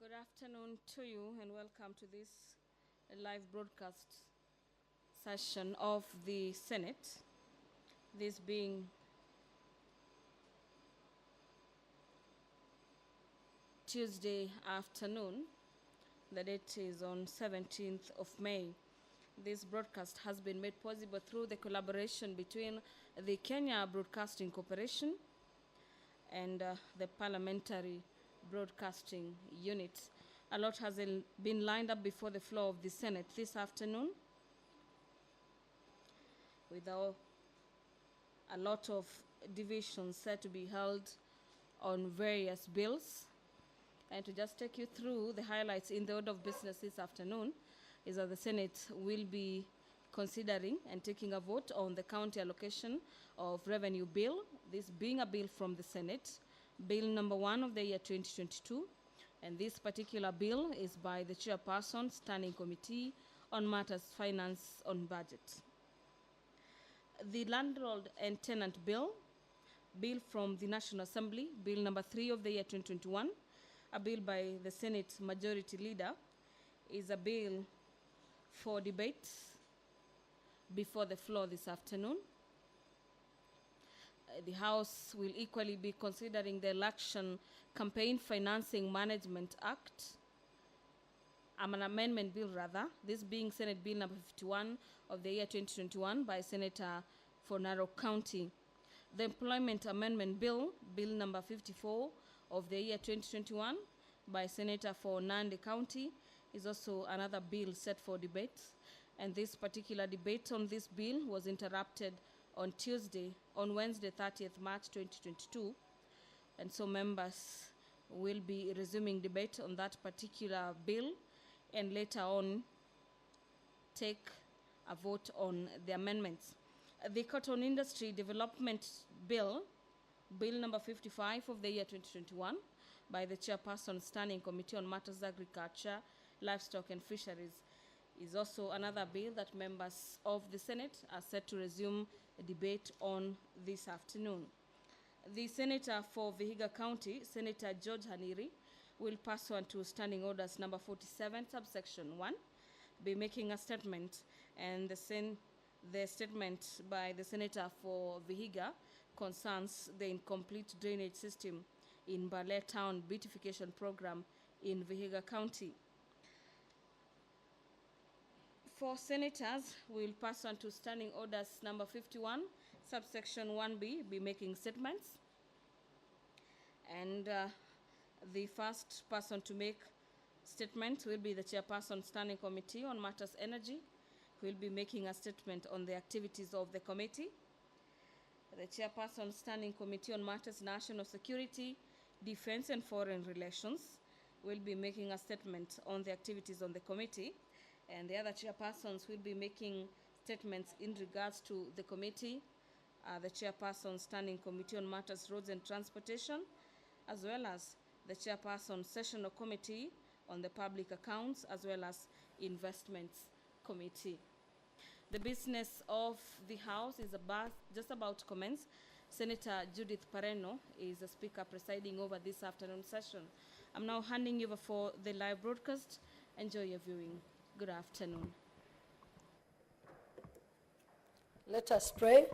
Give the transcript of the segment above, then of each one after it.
Good afternoon to you and welcome to this live broadcast session of the Senate. This being Tuesday afternoon. The date is on 17th of May. This broadcast has been made possible through the collaboration between the Kenya Broadcasting Corporation and the Parliamentary Broadcasting Unit. A lot has been lined up before the floor of the Senate this afternoon, with a lot of divisions set to be held on various bills. And to just take you through the highlights in the order of business this afternoon is that the Senate will be considering and taking a vote on the county allocation of revenue bill, this being a bill from the Senate, bill number 1 of the year 2022. And this particular bill is by the Chairperson Standing Committee on Matters Finance on Budget. The Landlord and Tenant Bill, bill from the National Assembly, bill number 3 of the year 2021, a bill by the Senate Majority Leader, is a bill for debate before the floor this afternoon. The House will equally be considering the Election Campaign Financing Management Act, an amendment bill rather, this being Senate Bill number 51 of the year 2021 by Senator for Narok County. The Employment Amendment Bill, bill number 54 of the year 2021 by Senator for Nandi County, is also another bill set for debate. And this particular debate on this bill was interrupted on Wednesday, 30th March 2022. And so members will be resuming debate on that particular bill and later on take a vote on the amendments. The Cotton Industry Development Bill, bill number 55 of the year 2021 by the Chairperson Standing Committee on Matters Agriculture, Livestock and Fisheries, is also another bill that members of the Senate are set to resume a debate on this afternoon. The Senator for Vihiga County, Senator George Haniri, will pursuant to Standing Orders number 47, subsection 1, be making a statement, and the statement by the Senator for Vihiga concerns the incomplete drainage system in Ballet Town beautification program in Vihiga County. For senators, we will pass on to Standing Orders number 51, subsection 1B, be making statements. And the first person to make statement will be the Chairperson Standing Committee on Matters Energy, who will be making a statement on the activities of the committee. The Chairperson Standing Committee on Matters National Security, Defense and Foreign Relations will be making a statement on the activities on the committee. And the other chairpersons will be making statements in regards to the committee, the Chairperson Standing Committee on Matters Roads and Transportation, as well as the Chairperson Sessional Committee on the Public Accounts, as well as Investments Committee. The business of the House is just about to commence. Senator Judith Pareno is the speaker presiding over this afternoon session. I'm now handing you over for the live broadcast. Enjoy your viewing. Good afternoon. Let us pray.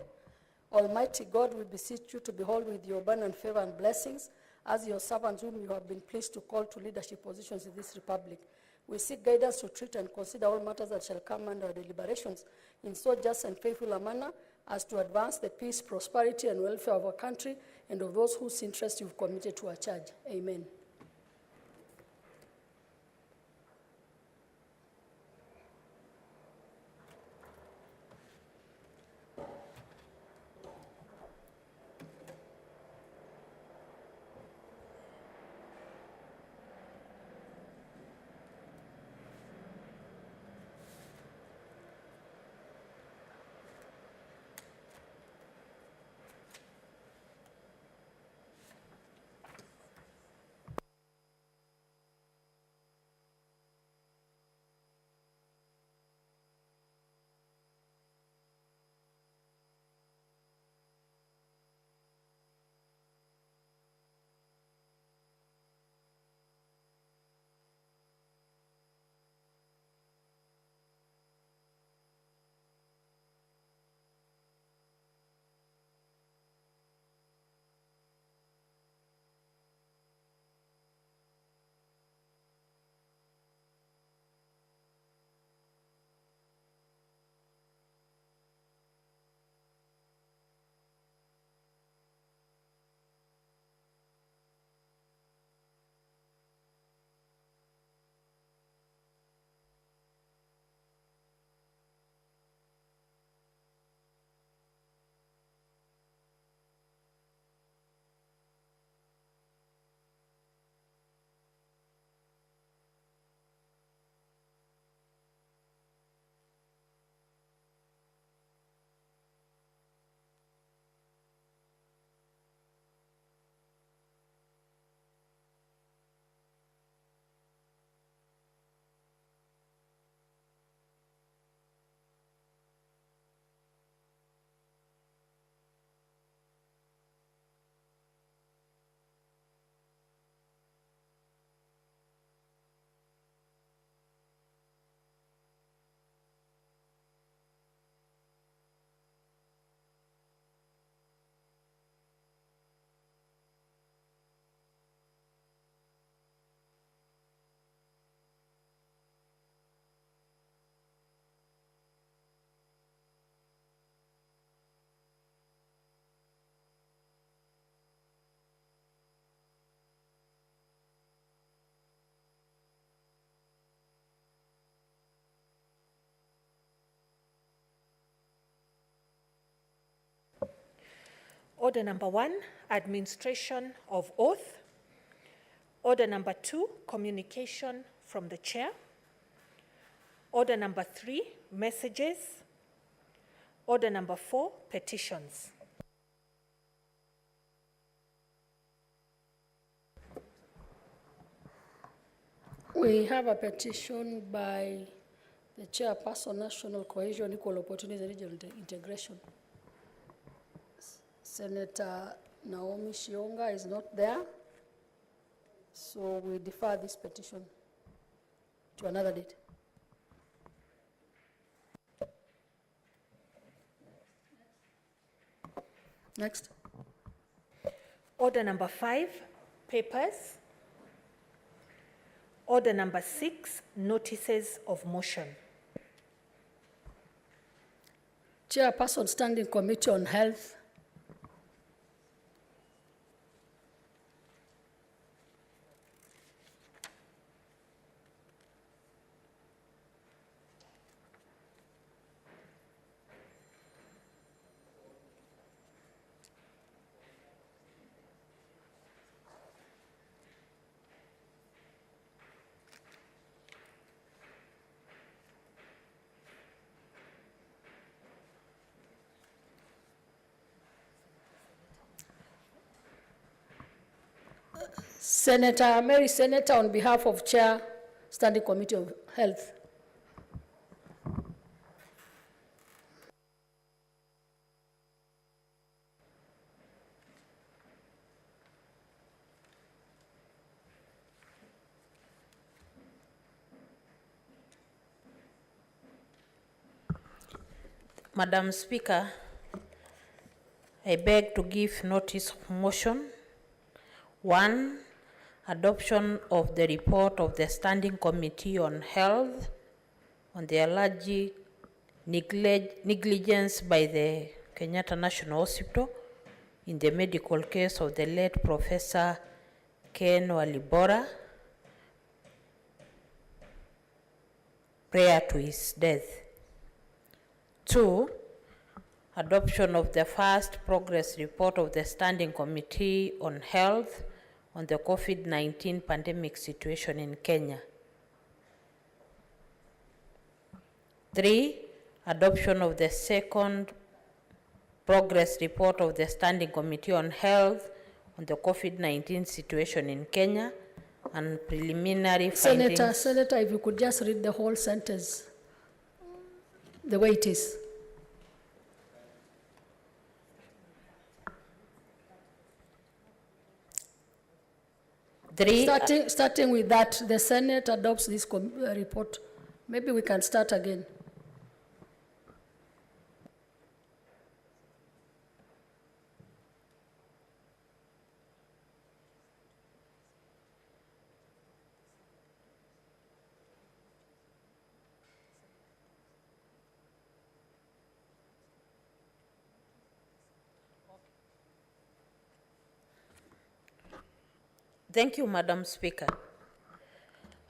Almighty God, we beseech you to behold with your abundant favor and blessings as your servants whom you have been pleased to call to leadership positions in this republic. We seek guidance to treat and consider all matters that shall come under our deliberations in so just and faithful a manner as to advance the peace, prosperity, and welfare of our country and of those whose interests you've committed to our charge. Amen. Order number 1, administration of oath. Order number 2, communication from the chair. Order number 3, messages. Order number 4, petitions. We have a petition by the chairperson, National Cohesion, Equal Opportunities and Regional Integration. Senator Naomi Shionga is not there, so we defer this petition to another date. Next. Order number 5, papers. Order number 6, notices of motion. Chairperson, Standing Committee on Health. Senator, Mary Senator, on behalf of Chair, Standing Committee of Health. Madam Speaker, I beg to give notice of motion. 1, adoption of the report of the Standing Committee on Health on the alleged negligence by the Kenyatta National Hospital in the medical case of the late Professor Ken Walibora prior to his death. 2, adoption of the first progress report of the Standing Committee on Health on the COVID-19 pandemic situation in Kenya. 3, adoption of the second progress report of the Standing Committee on Health on the COVID-19 situation in Kenya and preliminary findings. Senator, if you could just read the whole sentence the way it is. Starting with that, the Senate adopts this report. Maybe we can start again. Thank you, Madam Speaker.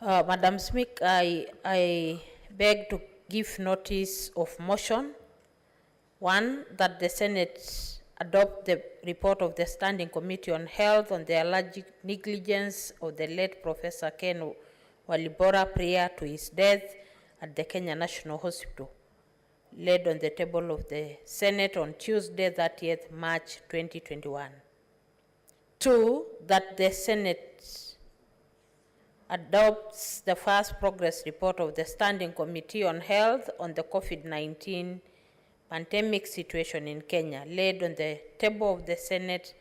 Madam Speaker, I beg to give notice of motion. 1, that the Senate adopt the report of the Standing Committee on Health on the alleged negligence of the late Professor Ken Walibora prior to his death at the Kenya National Hospital, laid on the table of the Senate on Tuesday, 30th March 2021. 2, that the Senate adopts the first progress report of the Standing Committee on Health on the COVID-19 pandemic situation in Kenya, laid on the table of the Senate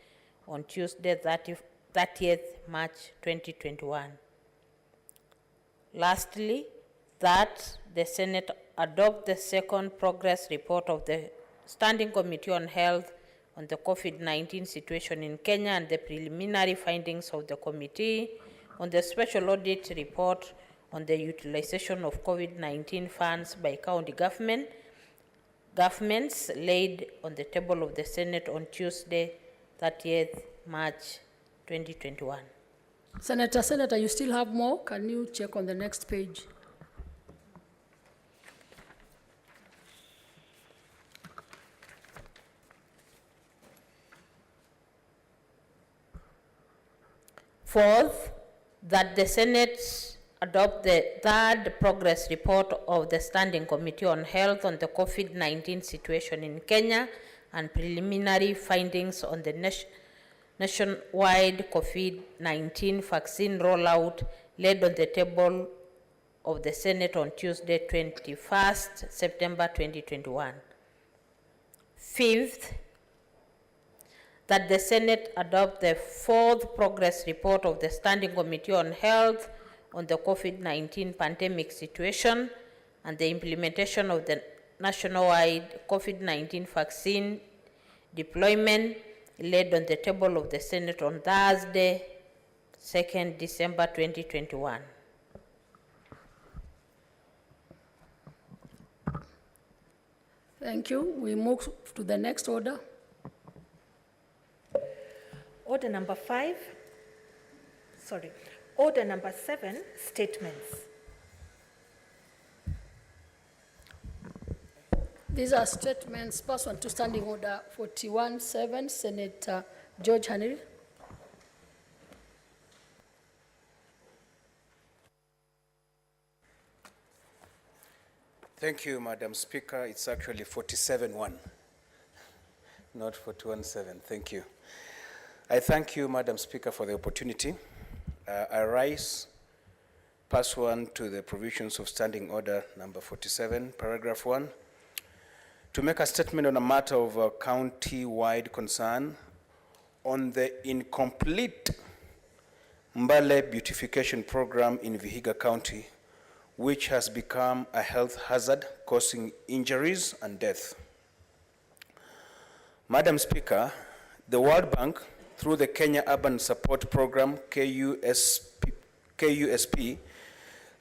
on Tuesday, 30th March 2021. Lastly, that the Senate adopt the second progress report of the Standing Committee on Health on the COVID-19 situation in Kenya and the preliminary findings of the committee on the special audit report on the utilization of COVID-19 funds by county governments laid on the table of the Senate on Tuesday, 30th March 2021. Senator, you still have more? Can you check on the next page? Fourth, that the Senate adopt the third progress report of the Standing Committee on Health on the COVID-19 situation in Kenya and preliminary findings on the nationwide COVID-19 vaccine rollout laid on the table of the Senate on Tuesday, 21st September 2021. Fifth, that the Senate adopt the fourth progress report of the Standing Committee on Health on the COVID-19 pandemic situation and the implementation of the nationwide COVID-19 vaccine deployment laid on the table of the Senate on Thursday, 2nd December 2021. Thank you. We move to the next order. Order number 7, statements. These are statements pursuant to Standing Order 41-7, Senator George Haniri. Thank you, Madam Speaker. It's actually 47-1, not 41-7. Thank you. I thank you, Madam Speaker, for the opportunity. I rise pursuant to the provisions of Standing Order number 47, paragraph 1, to make a statement on a matter of county-wide concern on the incomplete Mbale beautification program in Vihiga County, which has become a health hazard causing injuries and death. Madam Speaker, the World Bank, through the Kenya Urban Support Program, KUSP,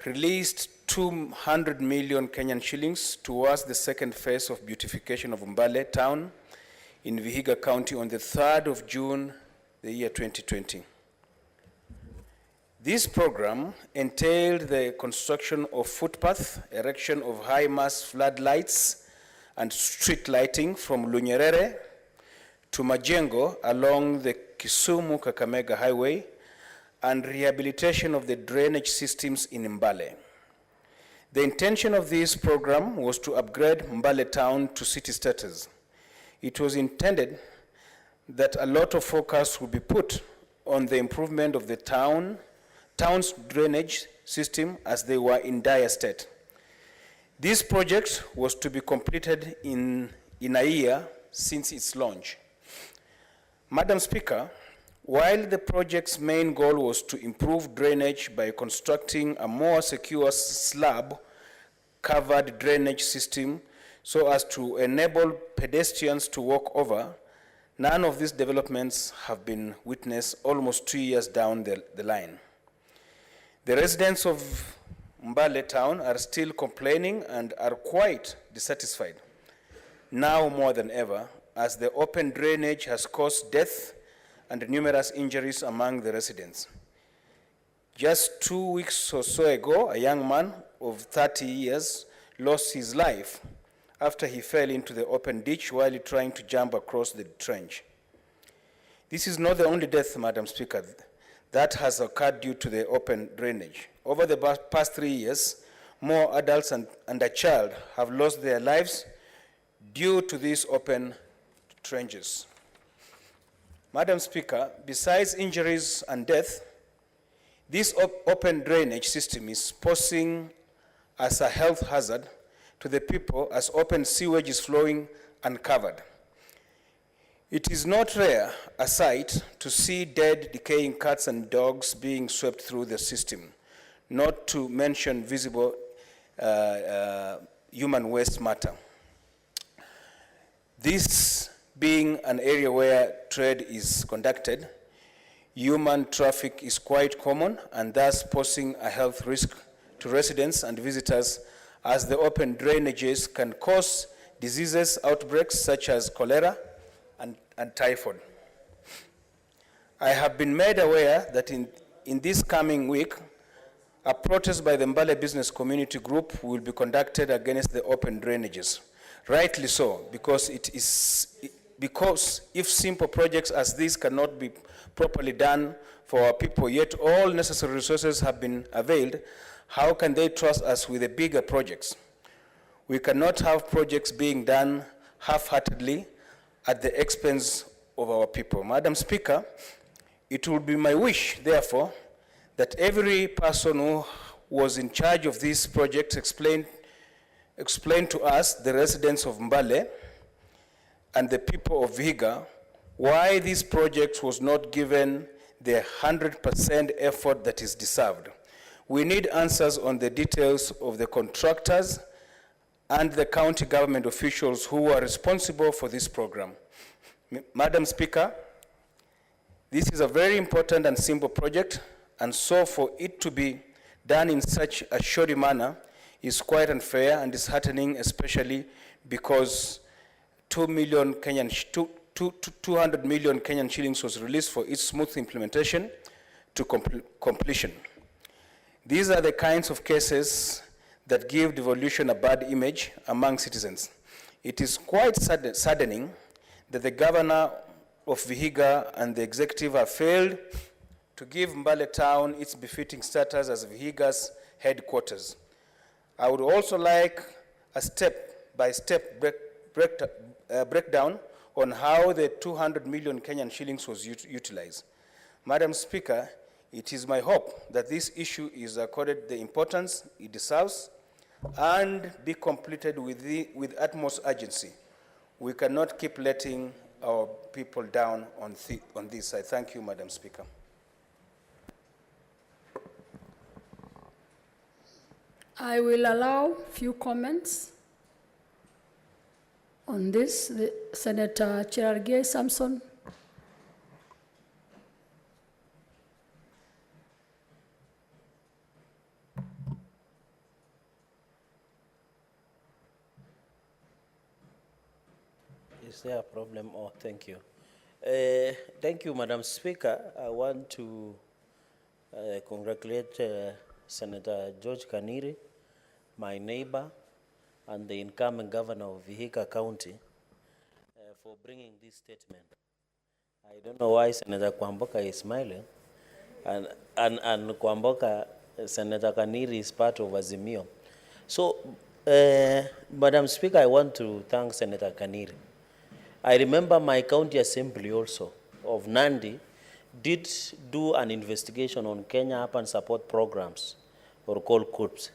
released 200 million Kenyan shillings towards the second phase of beautification of Mbale town in Vihiga County on the 3rd of June, the year 2020. This program entailed the construction of footpath, erection of high-mast floodlights, and street lighting from Lunyerere to Majengo along the Kisumu-Kakamega Highway, and rehabilitation of the drainage systems in Mbale. The intention of this program was to upgrade Mbale town to city status. It was intended that a lot of focus would be put on the improvement of the town's drainage system as they were in dire state. This project was to be completed in a year since its launch. Madam Speaker, while the project's main goal was to improve drainage by constructing a more secure slab-covered drainage system so as to enable pedestrians to walk over, none of these developments have been witnessed almost 2 years down the line. The residents of Mbale town are still complaining and are quite dissatisfied, now more than ever, as the open drainage has caused death and numerous injuries among the residents. Just 2 weeks or so ago, a young man of 30 years lost his life after he fell into the open ditch while trying to jump across the trench. This is not the only death, Madam Speaker, that has occurred due to the open drainage. Over the past 3 years, more adults and a child have lost their lives due to these open trenches. Madam Speaker, besides injuries and death, this open drainage system is posing as a health hazard to the people as open sewage is flowing uncovered. It is not rare a sight to see dead, decaying cats and dogs being swept through the system, not to mention visible human waste matter. This being an area where trade is conducted, human traffic is quite common and thus posing a health risk to residents and visitors, as the open drainages can cause diseases outbreaks such as cholera and typhoid. I have been made aware that in this coming week, a protest by the Mbale Business Community Group will be conducted against the open drainages. Rightly so, because Because if simple projects as these cannot be properly done for our people, yet all necessary resources have been availed, how can they trust us with the bigger projects? We cannot have projects being done half-heartedly at the expense of our people. Madam Speaker, it would be my wish, therefore, that every person who was in charge of these projects explain to us, the residents of Mbale, and the people of Vihiga, why this project was not given the 100% effort that is deserved. We need answers on the details of the contractors and the county government officials who are responsible for this program. Madam Speaker, this is a very important and simple project, and so for it to be done in such a shoddy manner is quite unfair and disheartening, especially because 200 million Kenyan shillings was released for its smooth implementation to completion. These are the kinds of cases that give devolution a bad image among citizens. It is quite saddening that the governor of Vihiga and the executive have failed to give Mbale town its befitting status as Vihiga's headquarters. I would also like a step-by-step breakdown on how the 200 million Kenyan shillings was utilized. Madam Speaker, it is my hope that this issue is accorded the importance it deserves and be completed with utmost urgency. We cannot keep letting our people down on this. I thank you, Madam Speaker. I will allow few comments on this. Senator Cherargei Samson. Is there a problem? Oh, thank you. Thank you, Madam Speaker. I want to congratulate Senator George Kaniri, my neighbor, and the incoming governor of Vihiga County for bringing this statement. I don't know why Senator Kwamboka is smiling, and Kwamboka, Senator Kaniri is part of Azimio. So, Madam Speaker, I want to thank Senator Kaniri. I remember my county assembly also of Nandi did do an investigation on Kenya Urban Support Programs, or called CURPS.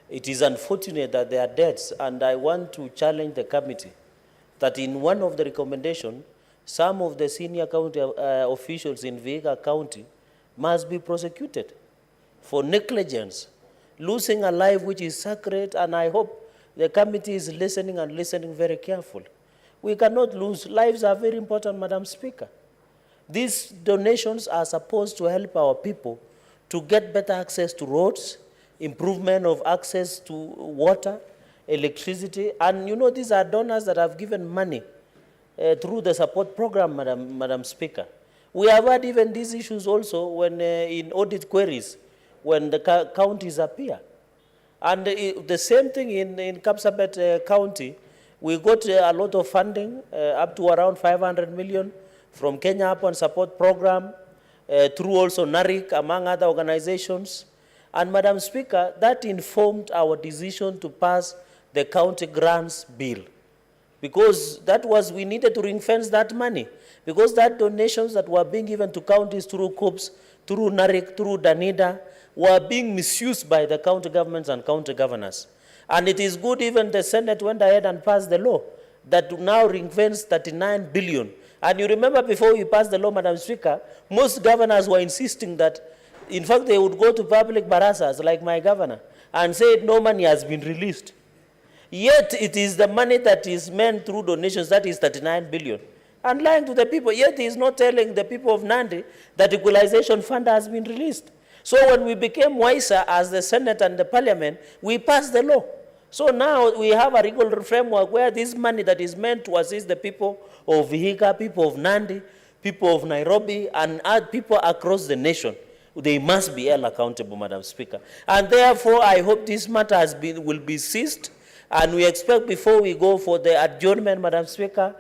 It is unfortunate that there are deaths, and I want to challenge the committee that in one of the recommendations, some of the senior county officials in Vihiga County must be prosecuted for negligence, losing a life which is sacred, and I hope the committee is listening and listening very carefully. We cannot lose. Lives are very important, Madam Speaker. These donations are supposed to help our people to get better access to roads, improvement of access to water, electricity, and you know these are donors that have given money through the support program, Madam Speaker. We have had even these issues also when in audit queries, when the counties appear. And the same thing in Kapsabet County, we got a lot of funding, up to around 500 million from Kenya Urban Support Program, through also NARIC, among other organizations. And Madam Speaker, that informed our decision to pass the county grants bill. Because that was, we needed to ring-fence that money. Because that donations that were being given to counties through COPS, through NARIC, through DANIDA, were being misused by the county governments and county governors. And it is good even the Senate went ahead and passed the law that now ring-fence 39 billion. And you remember before we passed the law, Madam Speaker, most governors were insisting that, in fact, they would go to public barasas, like my governor, and say no money has been released. Yet it is the money that is meant through donations, that is 39 billion. And lying to the people, yet he is not telling the people of Nandi that equalization fund has been released. So when we became wiser as the Senate and the Parliament, we passed the law. So now we have a regular framework where this money that is meant to assist the people of Vihiga, people of Nandi, people of Nairobi, and people across the nation, they must be held accountable, Madam Speaker. And therefore, I hope this matter will be ceased, and we expect before we go for the adjournment, Madam Speaker,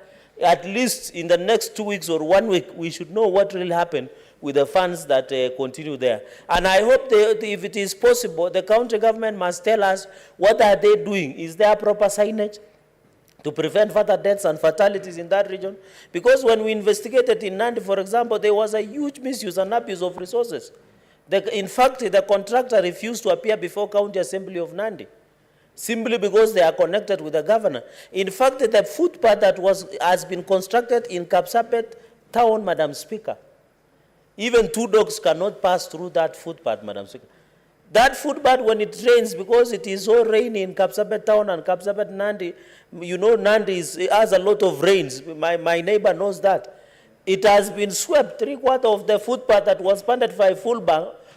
at least in the next 2 weeks or 1 week, we should know what really happened with the funds that continue there. And I hope if it is possible, the county government must tell us what are they doing. Is there proper signage to prevent further deaths and fatalities in that region? Because when we investigated in Nandi, for example, there was a huge misuse and abuse of resources. In fact, the contractor refused to appear before County Assembly of Nandi, simply because they are connected with the governor. In fact, the footpath that has been constructed in Kapsabet town, Madam Speaker, even 2 dogs cannot pass through that footpath, Madam Speaker. That footpath, when it rains, because it is so rainy in Kapsabet town and Kapsabet Nandi, you know Nandi has a lot of rains. My neighbor knows that. It has been swept. 3/4 of the footpath that was funded by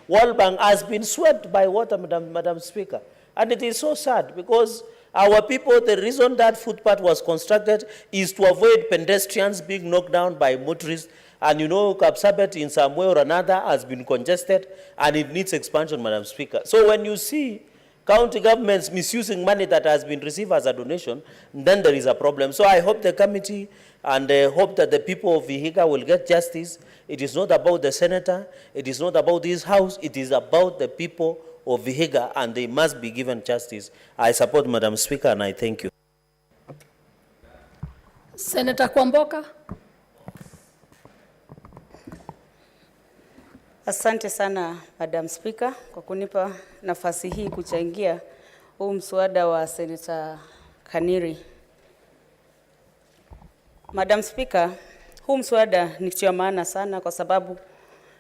World Bank has been swept by water, Madam Speaker. And it is so sad because our people, the reason that footpath was constructed is to avoid pedestrians being knocked down by motorists. And you know, Kapsabet in some way or another has been congested and it needs expansion, Madam Speaker. So when you see county governments misusing money that has been received as a donation, then there is a problem. So I hope the committee and hope that the people of Vihiga will get justice. It is not about the senator. It is not about this house. It is about the people of Vihiga, and they must be given justice. I support Madam Speaker, and I thank you. Senator Kwamboka. Asante sana Madam Speaker kwa kunipa nafasi hii kuchangia huu mswada wa Senator Kaniri. Madam Speaker, huu mswada ni kitu ya maana sana kwa sababu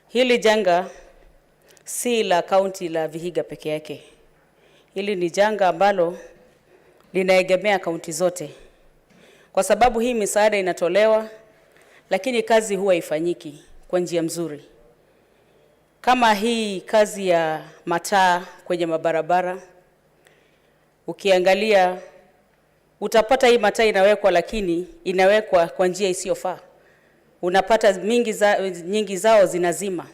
hili janga si la kaunti la Vihiga peke yake. Hili ni janga ambalo linaegemea kaunti zote. Kwa sababu hii misaada inatolewa lakini kazi huwa ifanyiki kwa njia mzuri. Kama hii kazi ya mataa kwenye mabarabara, ukiangalia utapata hii mataa inawekwa lakini inawekwa kwa njia isiyofaa. Unapata nyingi zao zinazima.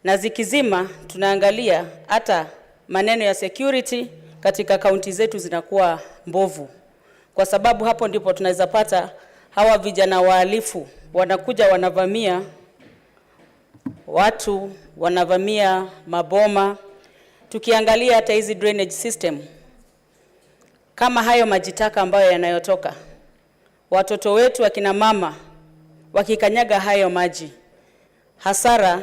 Na zikizima tunaangalia hata maneno ya security katika kaunti zetu zinakuwa mbovu. Kwa sababu hapo ndipo tunaweza pata hawa vijana wahalifu wanakuja wanavamia watu, wanavamia maboma. Tukiangalia hata hizi drainage system, kama hayo majitaka ambayo yanayotoka, watoto wetu akina mama wakikanyaga hayo maji, hasara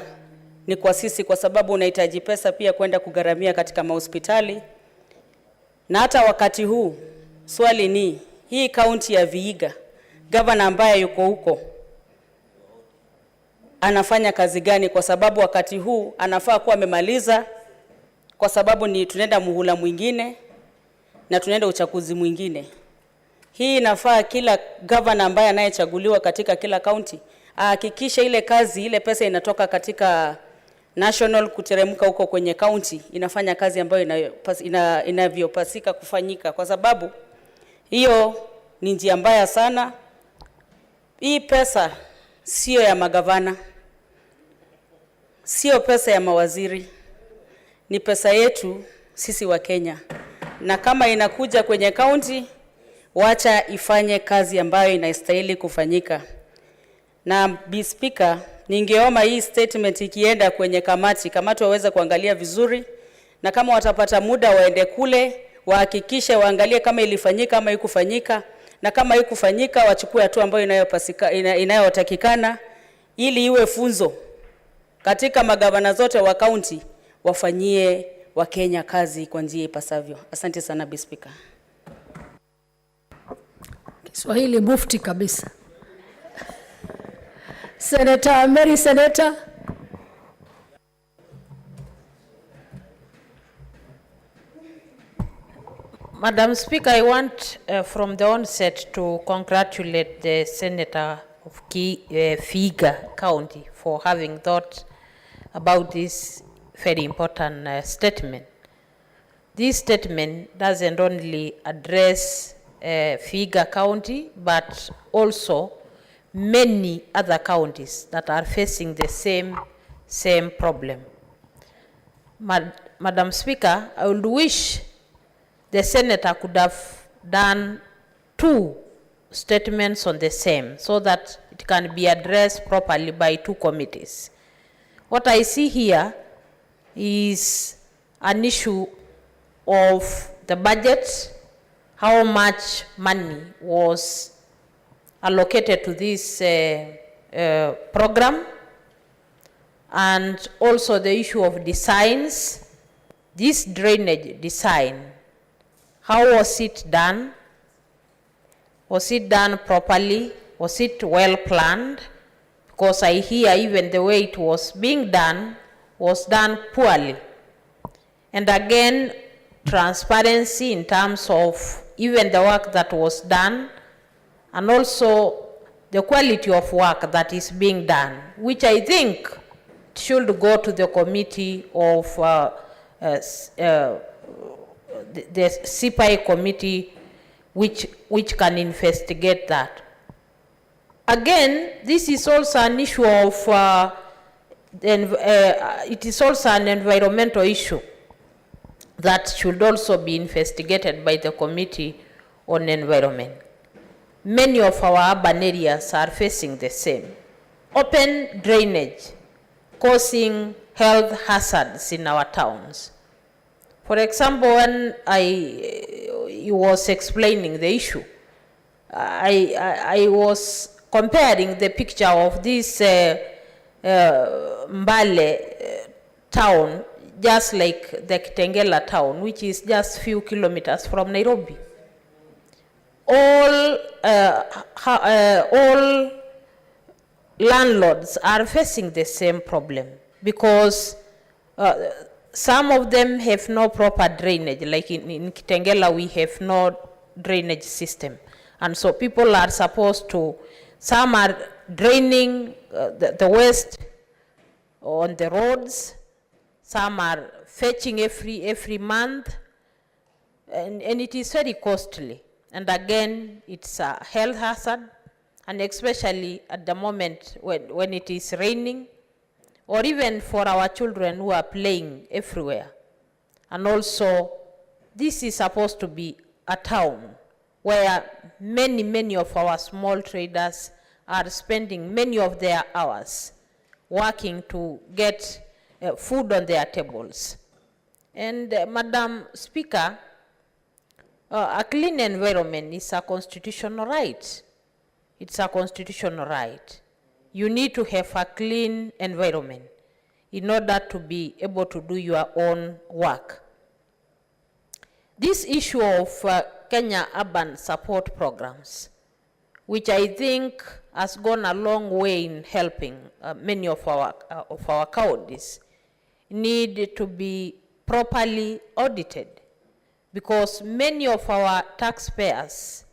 ni kwa sisi, kwa sababu unahitaji pesa pia kwenda kugharamia katika mahospitali. Na hata wakati huu swali ni hii kaunti ya Vihiga, gavana ambaye yuko huko anafanya kazi gani? Kwa sababu wakati huu anafaa kuwa amemaliza, kwa sababu ni tunaenda muhula mwingine na tunaenda uchaguzi mwingine. Hii inafaa kila gavana ambaye anayechaguliwa katika kila kaunti ahakikishe ile kazi, ile pesa inatoka katika national kuteremka huko kwenye kaunti, inafanya kazi ambayo inavyopasika kufanyika, kwa sababu hiyo ni njia mbaya sana. Hii pesa sio ya magavana, sio pesa ya mawaziri, ni pesa yetu sisi wa Kenya. Na kama inakuja kwenye kaunti, wacha ifanye kazi ambayo inastahili kufanyika. Na Bi Speaker, ningeomba hii statement ikienda kwenye kamati waweze kuangalia vizuri, na kama watapata muda waende kule, wahakikishe waangalie kama ilifanyika ama haikufanyika, na kama haikufanyika wachukue hatua ambayo inayotakikana, ili iwe funzo katika magavana zote wa kaunti, wafanyie wa Kenya kazi kwa njia ipasavyo. Asante sana Bi Speaker. Kiswahili mufti kabisa. Senator Mary, Senator. Madam Speaker, I want from the onset to congratulate the Senator of Vihiga County for having thought about this very important statement. This statement doesn't only address Vihiga County, but also many other counties that are facing the same problem. Madam Speaker, I would wish the senator could have done 2 statements on the same so that it can be addressed properly by two committees. What I see here is an issue of the budget, how much money was allocated to this program, and also the issue of designs. This drainage design, how was it done? Was it done properly? Was it well planned? Because I hear even the way it was being done was done poorly. And again, transparency in terms of even the work that was done, and also the quality of work that is being done, which I think should go to the committee of the CPI committee, which can investigate that. Again, this is also an issue of, it is also an environmental issue that should also be investigated by the Committee on Environment. Many of our urban areas are facing the same. Open drainage causing health hazards in our towns. For example, when I was explaining the issue, I was comparing the picture of this Mbale town, just like the Kitengela town, which is just few kilometers from Nairobi. All landlords are facing the same problem because some of them have no proper drainage. Like in Kitengela, we have no drainage system. And so people are supposed to, some are draining the waste on the roads, some are fetching every month, and it is very costly. And again, it's a health hazard, and especially at the moment when it is raining, or even for our children who are playing everywhere. And also, this is supposed to be a town where many of our small traders are spending many of their hours working to get food on their tables. And Madam Speaker, a clean environment is a constitutional right. It's a constitutional right. You need to have a clean environment in order to be able to do your own work. This issue of Kenya Urban Support Programs, which I think has gone a long way in helping many of our counties, need to be properly audited, because many of our taxpayers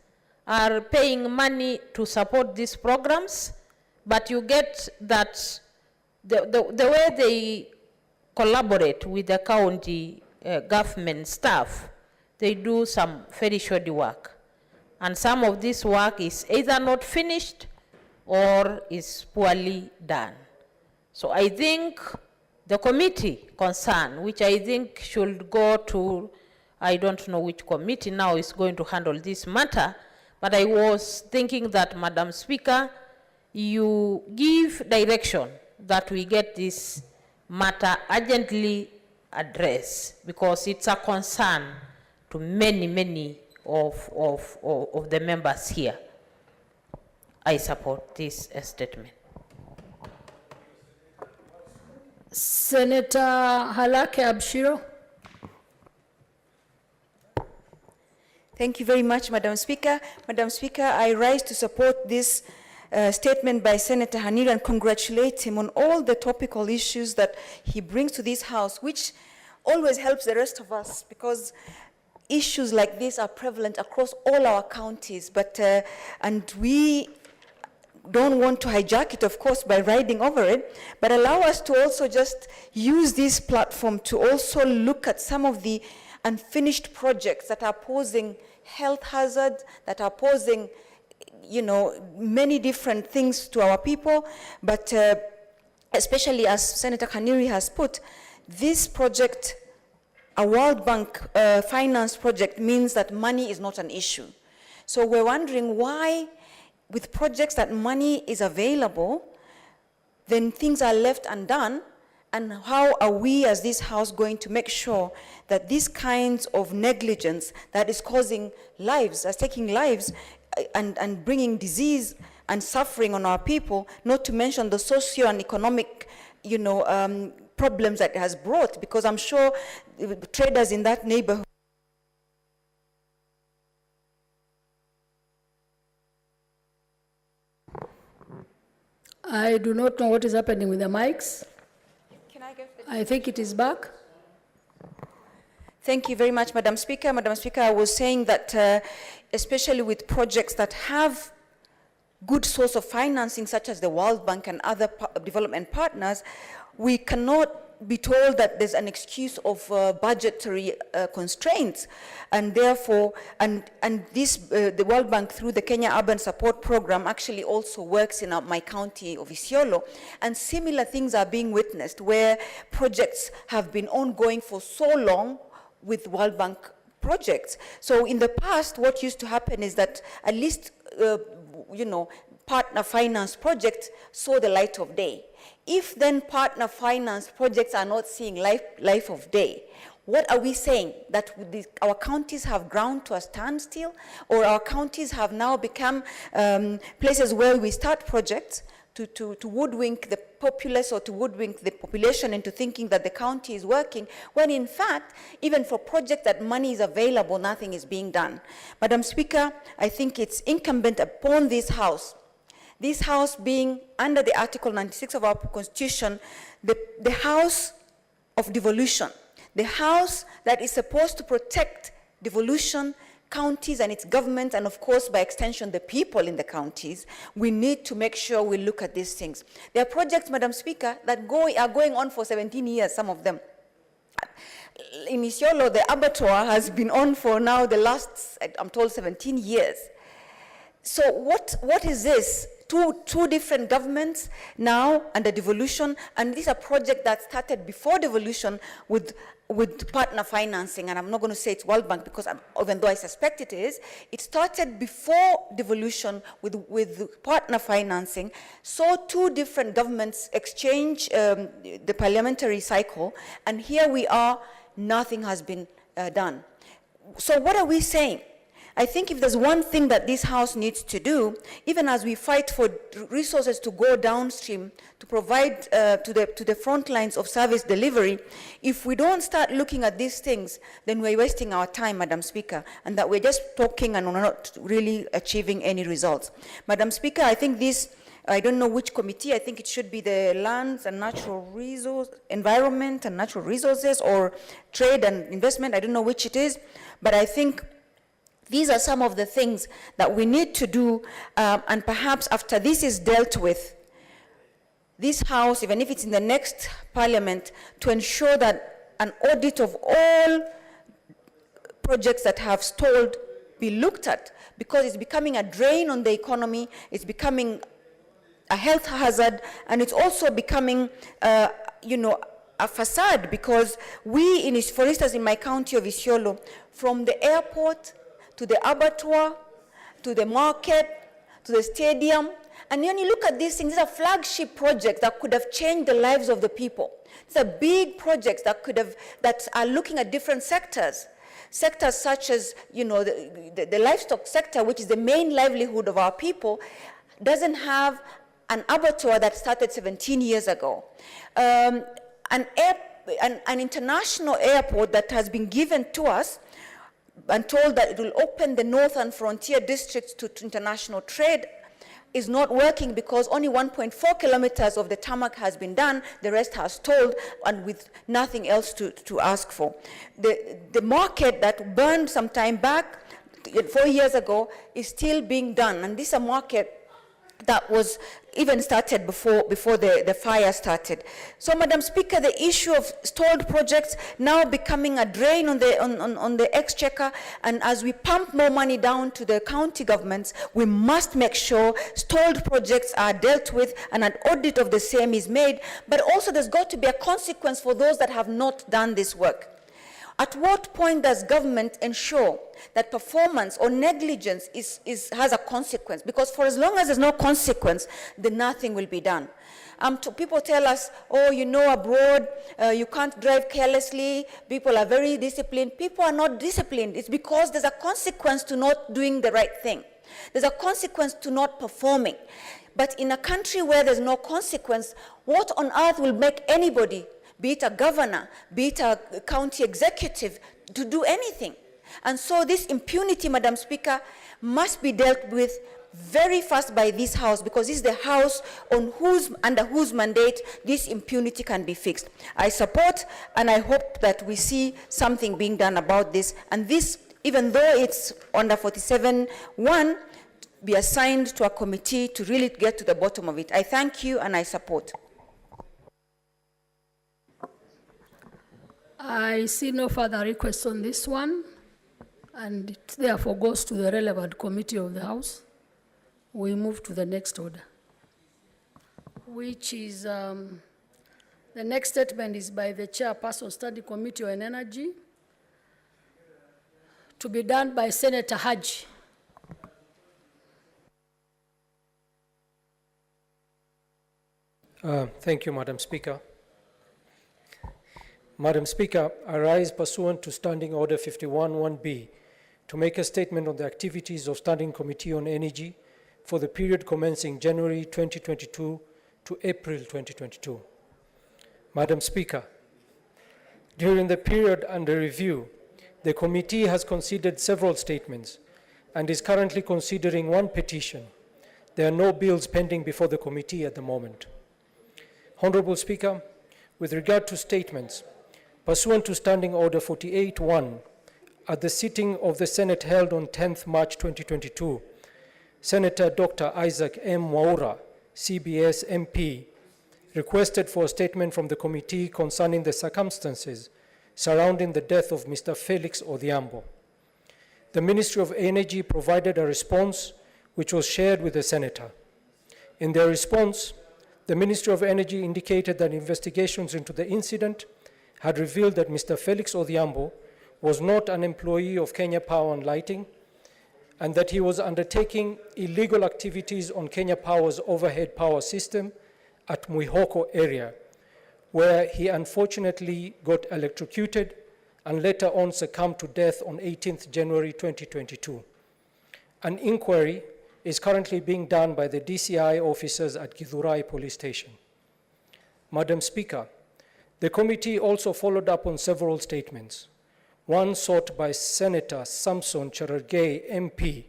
are paying money to support these programs, but you get that the way they collaborate with the county government staff, they do some very shoddy work. And some of this work is either not finished or is poorly done. So I think the committee concerned, which I think should go to, I don't know which committee now is going to handle this matter, but I was thinking that, Madam Speaker, you give direction that we get this matter urgently addressed, because it's a concern to many of the members here. I support this statement. Senator Halake Abshiro. Thank you very much, Madam Speaker. Madam Speaker, I rise to support this statement by Senator Hanir and congratulate him on all the topical issues that he brings to this House, which always helps the rest of us, because issues like this are prevalent across all our counties, but and we don't want to hijack it, of course, by riding over it, but allow us to also just use this platform to also look at some of the unfinished projects that are posing health hazards, that are posing, you know, many different things to our people, but especially as Senator Kaniri has put, this project, a World Bank finance project, means that money is not an issue. So we're wondering why, with projects that money is available, then things are left undone, and how are we as this House going to make sure that these kinds of negligence that is causing lives, that's taking lives, and bringing disease and suffering on our people, not to mention the socio and economic, problems that it has brought, because I'm sure traders in that neighborhood I do not know what is happening with the mics. Can I get the I think it is back. Thank you very much, Madam Speaker. Madam Speaker, I was saying that especially with projects that have good source of financing, such as the World Bank and other development partners, we cannot be told that there's an excuse of budgetary constraints, and therefore, the World Bank through the Kenya Urban Support Program actually also works in my county of Isiolo, and similar things are being witnessed where projects have been ongoing for so long with World Bank projects. So in the past, what used to happen is that at least, partner finance projects saw the light of day. If then partner finance projects are not seeing life of day, what are we saying? That our counties have ground to a standstill, or our counties have now become places where we start projects to woodwink the populace or to woodwink the population into thinking that the county is working, when in fact, even for projects that money is available, nothing is being done. Madam Speaker, I think it's incumbent upon this House being under the Article 96 of our Constitution, the House of devolution, the House that is supposed to protect devolution, counties and its government, and of course, by extension, the people in the counties. We need to make sure we look at these things. There are projects, Madam Speaker, that are going on for 17 years, some of them. In Isiolo, the abattoir has been on for now the last, I'm told, 17 years. So what is this? Two different governments now under devolution, and these are projects that started before devolution with partner financing, and I'm not going to say it's World Bank because even though I suspect it is, it started before devolution with partner financing. So two different governments exchange the parliamentary cycle, and here we are, nothing has been done. So what are we saying? I think if there's one thing that this House needs to do, even as we fight for resources to go downstream, to provide to the front lines of service delivery, if we don't start looking at these things, then we're wasting our time, Madam Speaker, and that we're just talking and we're not really achieving any results. Madam Speaker, I think this, I don't know which committee, I think it should be the Lands and Natural Resources, Environment and Natural Resources, or Trade and Investment, I don't know which it is, but I think these are some of the things that we need to do, and perhaps after this is dealt with, this House, even if it's in the next Parliament, to ensure that an audit of all projects that have stalled be looked at, because it's becoming a drain on the economy, it's becoming a health hazard, and it's also becoming, a facade, because we, for instance, in my county of Isiolo, from the airport to the abattoir, to the market, to the stadium. And when you look at these things, these are flagship projects that could have changed the lives of the people. These are big projects that are looking at different sectors. Sectors such as, the livestock sector, which is the main livelihood of our people, doesn't have an abattoir that started 17 years ago. An international airport that has been given to us and told that it will open the northern frontier districts to international trade is not working, because only 1.4 kilometers of the tarmac has been done, the rest has stalled, and with nothing else to ask for. The market that burned some time back, 4 years ago, is still being done, and this is a market that was even started before the fire started. So, Madam Speaker, the issue of stalled projects now becoming a drain on the exchequer, and as we pump more money down to the county governments, we must make sure stalled projects are dealt with and an audit of the same is made, but also there's got to be a consequence for those that have not done this work. At what point does government ensure that performance or negligence has a consequence? Because for as long as there's no consequence, then nothing will be done. People tell us, oh, you know, abroad, you can't drive carelessly, people are very disciplined. People are not disciplined. It's because there's a consequence to not doing the right thing. There's a consequence to not performing. But in a country where there's no consequence, what on earth will make anybody, be it a governor, be it a county executive, to do anything? And so this impunity, Madam Speaker, must be dealt with very fast by this House, because this is the House under whose mandate this impunity can be fixed. I support and I hope that we see something being done about this, and this, even though it's under 47(1), be assigned to a committee to really get to the bottom of it. I thank you and I support. I see no further requests on this one, and it therefore goes to the relevant committee of the House. We move to the next order, which is the next statement is by the Chairperson, Study Committee on Energy, to be done by Senator Haji. Thank you, Madam Speaker. Madam Speaker, I rise pursuant to Standing Order 51(1)B to make a statement on the activities of Standing Committee on Energy for the period commencing January 2022 to April 2022. Madam Speaker, during the period under review, the committee has considered several statements and is currently considering one petition. There are no bills pending before the committee at the moment. Honorable Speaker, with regard to statements, pursuant to Standing Order 48(1), at the sitting of the Senate held on 10th March 2022, Senator Dr. Isaac M. Mwaura, CBS MP, requested for a statement from the committee concerning the circumstances surrounding the death of Mr. Felix Odhiambo. The Ministry of Energy provided a response which was shared with the Senator. In their response, the Ministry of Energy indicated that investigations into the incident had revealed that Mr. Felix Odhiambo was not an employee of Kenya Power and Lighting, and that he was undertaking illegal activities on Kenya Power's overhead power system at Mwihoko area, where he unfortunately got electrocuted and later on succumbed to death on 18th January 2022. An inquiry is currently being done by the DCI officers at Githurai Police Station. Madam Speaker, the committee also followed up on several statements. One sought by Senator Samson Cherargei, MP,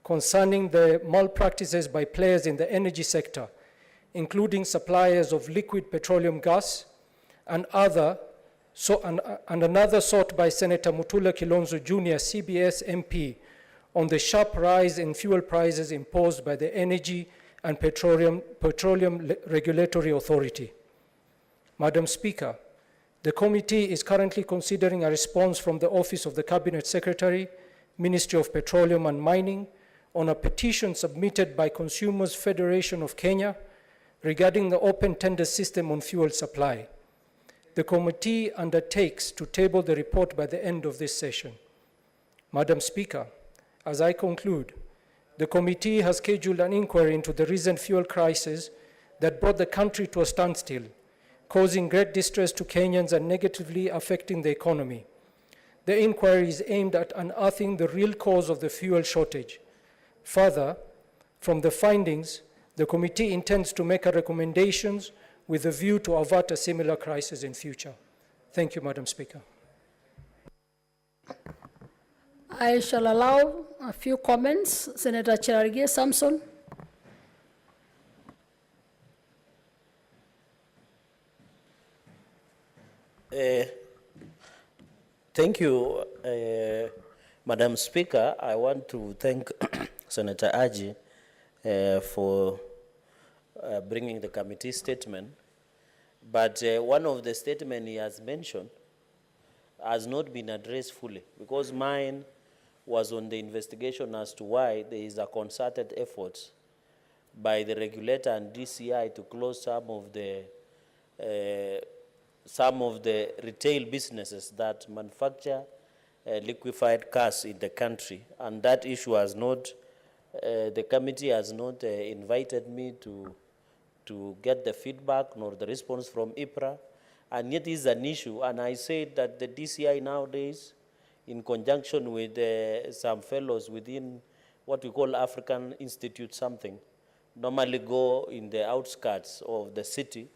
concerning the malpractices by players in the energy sector, including suppliers of liquid petroleum gas, and another sought by Senator Mutula Kilonzo Jr., CBS MP, on the sharp rise in fuel prices imposed by the Energy and Petroleum Regulatory Authority. Madam Speaker, the committee is currently considering a response from the Office of the Cabinet Secretary, Ministry of Petroleum and Mining, on a petition submitted by Consumers Federation of Kenya regarding the open tender system on fuel supply. The committee undertakes to table the report by the end of this session. Madam Speaker, as I conclude, the committee has scheduled an inquiry into the recent fuel crisis that brought the country to a standstill, causing great distress to Kenyans and negatively affecting the economy. The inquiry is aimed at unearthing the real cause of the fuel shortage. Further, from the findings, the committee intends to make recommendations with a view to avert a similar crisis in future. Thank you, Madam Speaker. I shall allow a few comments. Senator Cherargei Samson. Thank you, Madam Speaker. I want to thank Senator Haji for bringing the committee statement. But one of the statements he has mentioned has not been addressed fully, because mine was on the investigation as to why there is a concerted effort by the regulator and DCI to close some of the some of the retail businesses that manufacture liquefied gas in the country. And that issue has not, the committee has not invited me to get the feedback nor the response from IPRA. And yet it is an issue. And I said that the DCI nowadays, in conjunction with some fellows within what we call African Institute something, normally go in the outskirts of the city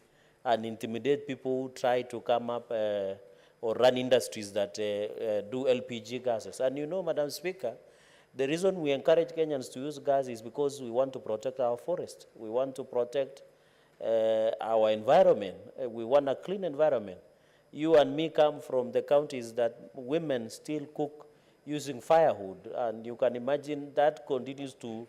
and intimidate people who try to come up or run industries that do LPG gases. And you know, Madam Speaker, the reason we encourage Kenyans to use gas is because we want to protect our forest. We want to protect our environment. We want a clean environment. You and me come from the counties that women still cook using firewood, and you can imagine that continues to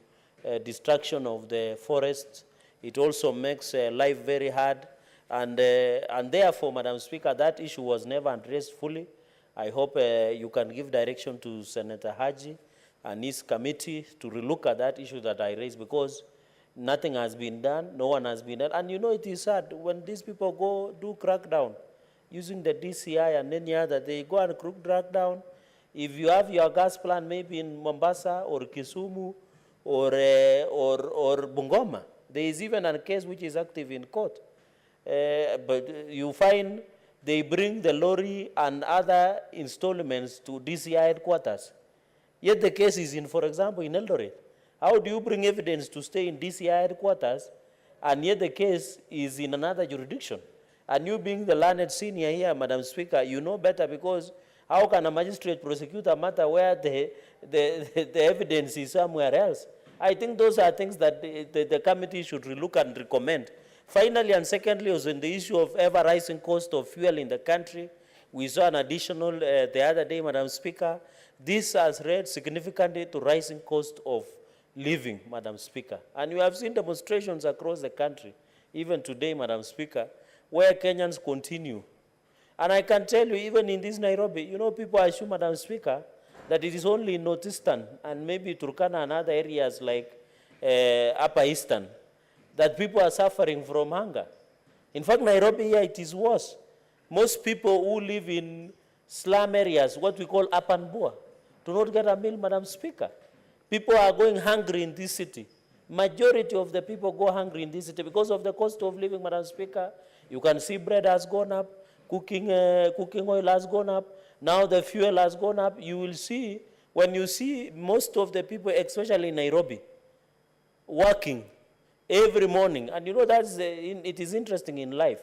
destruction of the forest. It also makes life very hard, and therefore, Madam Speaker, that issue was never addressed fully. I hope you can give direction to Senator Haji and his committee to relook at that issue that I raised, because nothing has been done, no one has been done. And you know, it is sad when these people go do crackdown using the DCI and any other, they go and crack down. If you have your gas plant maybe in Mombasa or Kisumu or Bungoma, there is even a case which is active in court. But you find they bring the lorry and other installments to DCI headquarters. Yet the case is in, for example, in Eldoret. How do you bring evidence to stay in DCI headquarters and yet the case is in another jurisdiction? And you being the learned senior here, Madam Speaker, you know better, because how can a magistrate prosecute a matter where the evidence is somewhere else? I think those are things that the committee should relook and recommend. Finally, and secondly, was in the issue of ever-rising cost of fuel in the country. We saw an additional the other day, Madam Speaker. This has led significantly to rising cost of living, Madam Speaker. And you have seen demonstrations across the country, even today, Madam Speaker, where Kenyans continue. And I can tell you, even in this Nairobi, you know, people assume, Madam Speaker, that it is only in Northeastern and maybe Turkana and other areas like Upper Eastern that people are suffering from hunger. In fact, Nairobi here, it is worse. Most people who live in slum areas, what we call urban poor, do not get a meal, Madam Speaker. People are going hungry in this city. Majority of the people go hungry in this city because of the cost of living, Madam Speaker. You can see bread has gone up, cooking oil has gone up, now the fuel has gone up. You will see, when you see most of the people, especially in Nairobi, working every morning, and you know it is interesting in life.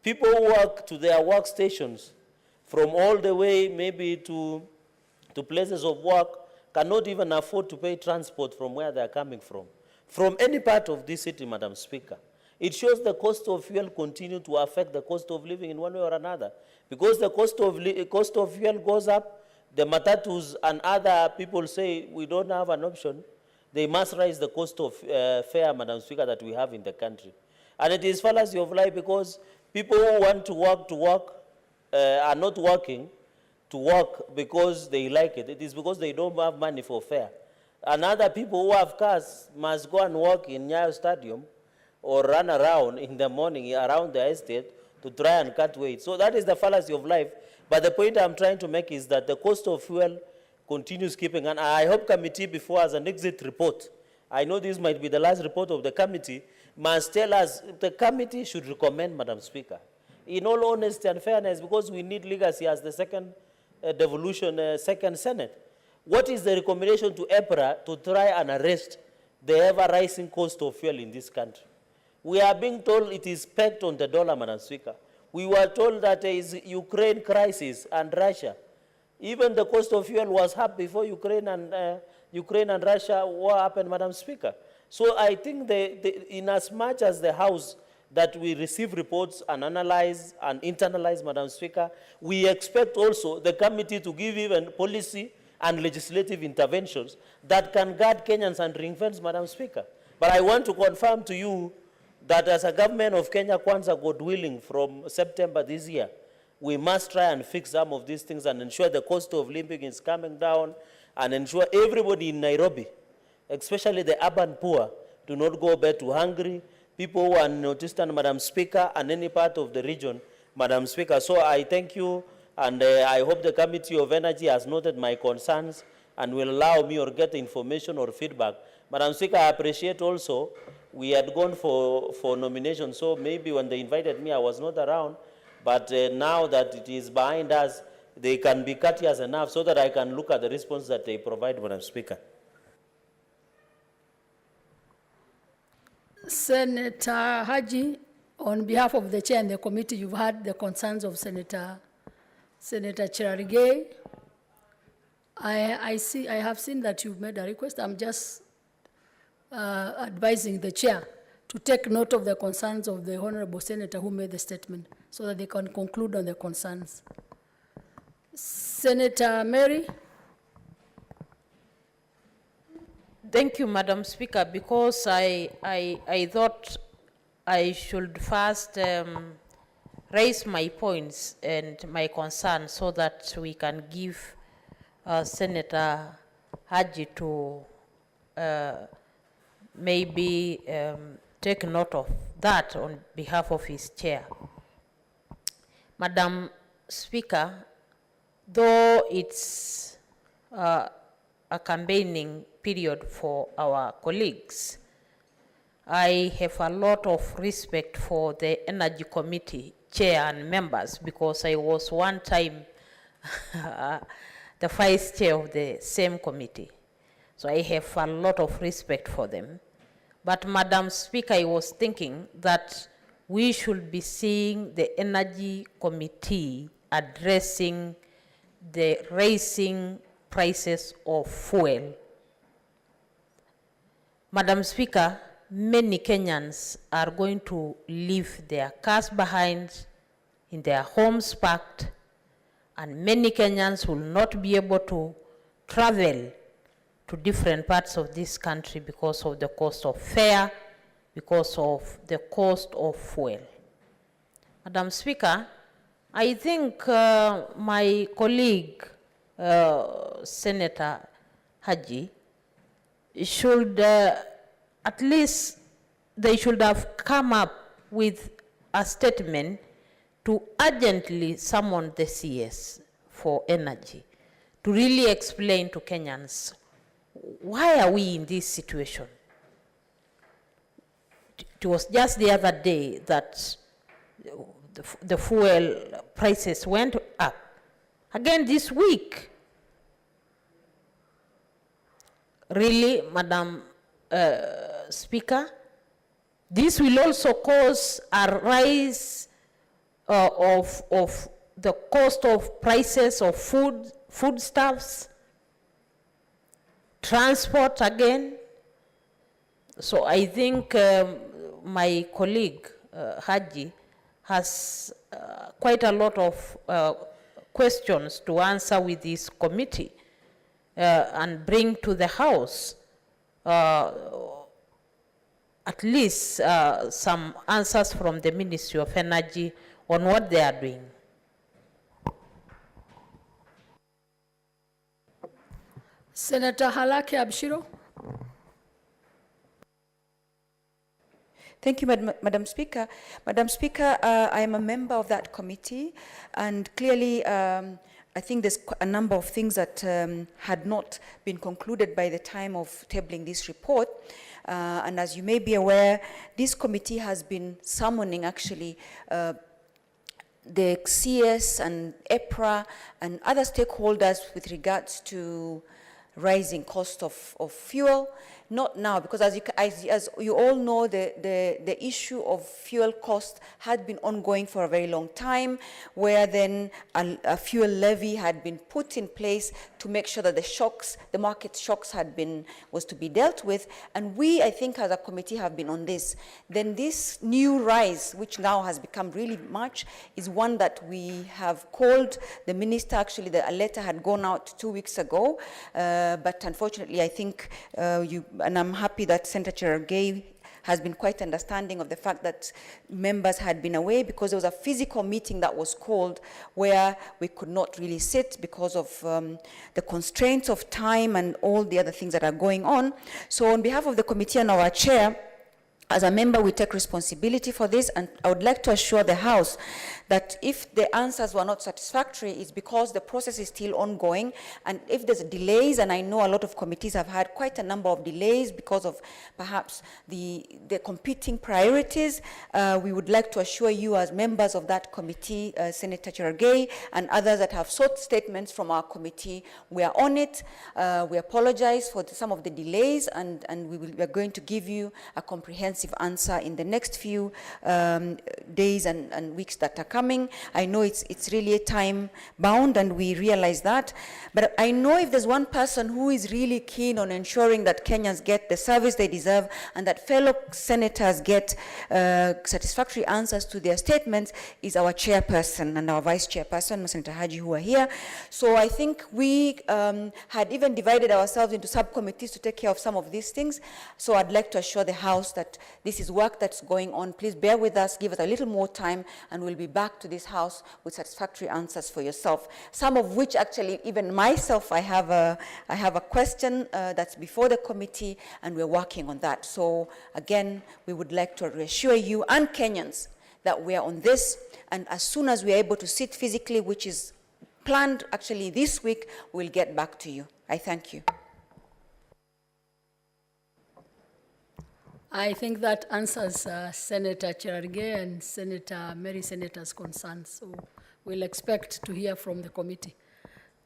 People who work to their workstations from all the way maybe to places of work cannot even afford to pay transport from where they are coming from any part of this city, Madam Speaker. It shows the cost of fuel continue to affect the cost of living in one way or another. Because the cost of fuel goes up, the matatus and other people say we don't have an option. They must raise the cost of fare, Madam Speaker, that we have in the country. And it is fallacy of life, because people who want to work are not working to work because they like it. It is because they don't have money for fare. And other people who have cars must go and work in Nyayo Stadium or run around in the morning around the estate to try and cut weight. So that is the fallacy of life. But the point I'm trying to make is that the cost of fuel continues keeping, and I hope committee, before as an exit report, I know this might be the last report of the committee, must tell us, the committee should recommend, Madam Speaker, in all honesty and fairness, because we need legacy as the second devolution, second Senate. What is the recommendation to EPRA to try and arrest the ever-rising cost of fuel in this country? We are being told it is pegged on the dollar, Madam Speaker. We were told that there is Ukraine crisis and Russia. Even the cost of fuel was up before Ukraine and Russia war happened, Madam Speaker. So I think in as much as the House that we receive reports and analyze and internalize, Madam Speaker, we expect also the committee to give even policy and legislative interventions that can guard Kenyans and ring-fence, Madam Speaker. But I want to confirm to you that as a government of Kenya Kwanza, God willing, from September this year, we must try and fix some of these things and ensure the cost of living is coming down and ensure everybody in Nairobi, especially the urban poor, do not go back to hungry. People who are Northeastern, Madam Speaker, and any part of the region Madam Speaker. So I thank you, and I hope the Committee of Energy has noted my concerns and will allow me or get information or feedback. Madam Speaker, I appreciate also, we had gone for nomination, so maybe when they invited me, I was not around, but now that it is behind us, they can be courteous enough so that I can look at the response that they provide, Madam Speaker. Senator Haji, on behalf of the chair and the committee, you've heard the concerns of Senator Cherargei. I have seen that you've made a request. I'm just advising the chair to take note of the concerns of the honorable senator who made the statement so that they can conclude on the concerns. Senator Mary. Thank you, Madam Speaker, because I thought I should first raise my points and my concerns so that we can give Senator Haji to maybe take note of that on behalf of his chair. Madam Speaker, though it's a campaigning period for our colleagues, I have a lot of respect for the Energy Committee chair and members because I was one time the vice chair of the same committee. So I have a lot of respect for them. But Madam Speaker, I was thinking that we should be seeing the Energy Committee addressing the rising prices of fuel. Madam Speaker, many Kenyans are going to leave their cars behind in their homes parked, and many Kenyans will not be able to travel to different parts of this country because of the cost of fare, because of the cost of fuel. Madam Speaker, I think my colleague, Senator Haji, should at least they should have come up with a statement to urgently summon the CS for energy to really explain to Kenyans why are we in this situation. It was just the other day that the fuel prices went up. Again this week. Really, Madam Speaker, this will also cause a rise of the cost of prices of foodstuffs, transport again. So I think my colleague Haji has quite a lot of questions to answer with this committee and bring to the House at least some answers from the Ministry of Energy on what they are doing. Senator Halake Abshiro. Thank you, Madam Speaker. Madam Speaker, I am a member of that committee, and clearly I think there's a number of things that had not been concluded by the time of tabling this report. And as you may be aware, this committee has been summoning actually the CS and EPRA and other stakeholders with regards to rising cost of fuel. Not now, because as you all know, the issue of fuel cost had been ongoing for a very long time, where then a fuel levy had been put in place to make sure that the market shocks was to be dealt with. And we, I think, as a committee have been on this. Then this new rise, which now has become really much, is one that we have called the minister. Actually, a letter had gone out 2 weeks ago, but unfortunately, I think and I'm happy that Senator Cherargei has been quite understanding of the fact that members had been away, because there was a physical meeting that was called where we could not really sit because of the constraints of time and all the other things that are going on. So on behalf of the committee and our chair, As a member, we take responsibility for this, and I would like to assure the House that if the answers were not satisfactory, it's because the process is still ongoing, and if there's delays, and I know a lot of committees have had quite a number of delays because of perhaps the competing priorities, we would like to assure you as members of that committee, Senator Cherargei and others that have sought statements from our committee, we are on it. We apologize for some of the delays, and we are going to give you a comprehensive answer in the next few days and weeks that are coming. I know it's really time bound, and we realize that, but I know if there's one person who is really keen on ensuring that Kenyans get the service they deserve and that fellow senators get satisfactory answers to their statements, is our chairperson and our vice chairperson, Senator Haji, who are here. So I think we had even divided ourselves into subcommittees to take care of some of these things. So I'd like to assure the House that this is work that's going on. Please bear with us, give us a little more time, and we'll be back to this House with satisfactory answers for yourself. Some of which actually, even myself, I have a question that's before the committee, and we're working on that. So again, we would like to reassure you and Kenyans that we are on this, and as soon as we are able to sit physically, which is planned actually this week, we'll get back to you. I thank you. I think that answers Senator Cherargei and Senator Mary Senator's concerns. So we'll expect to hear from the committee.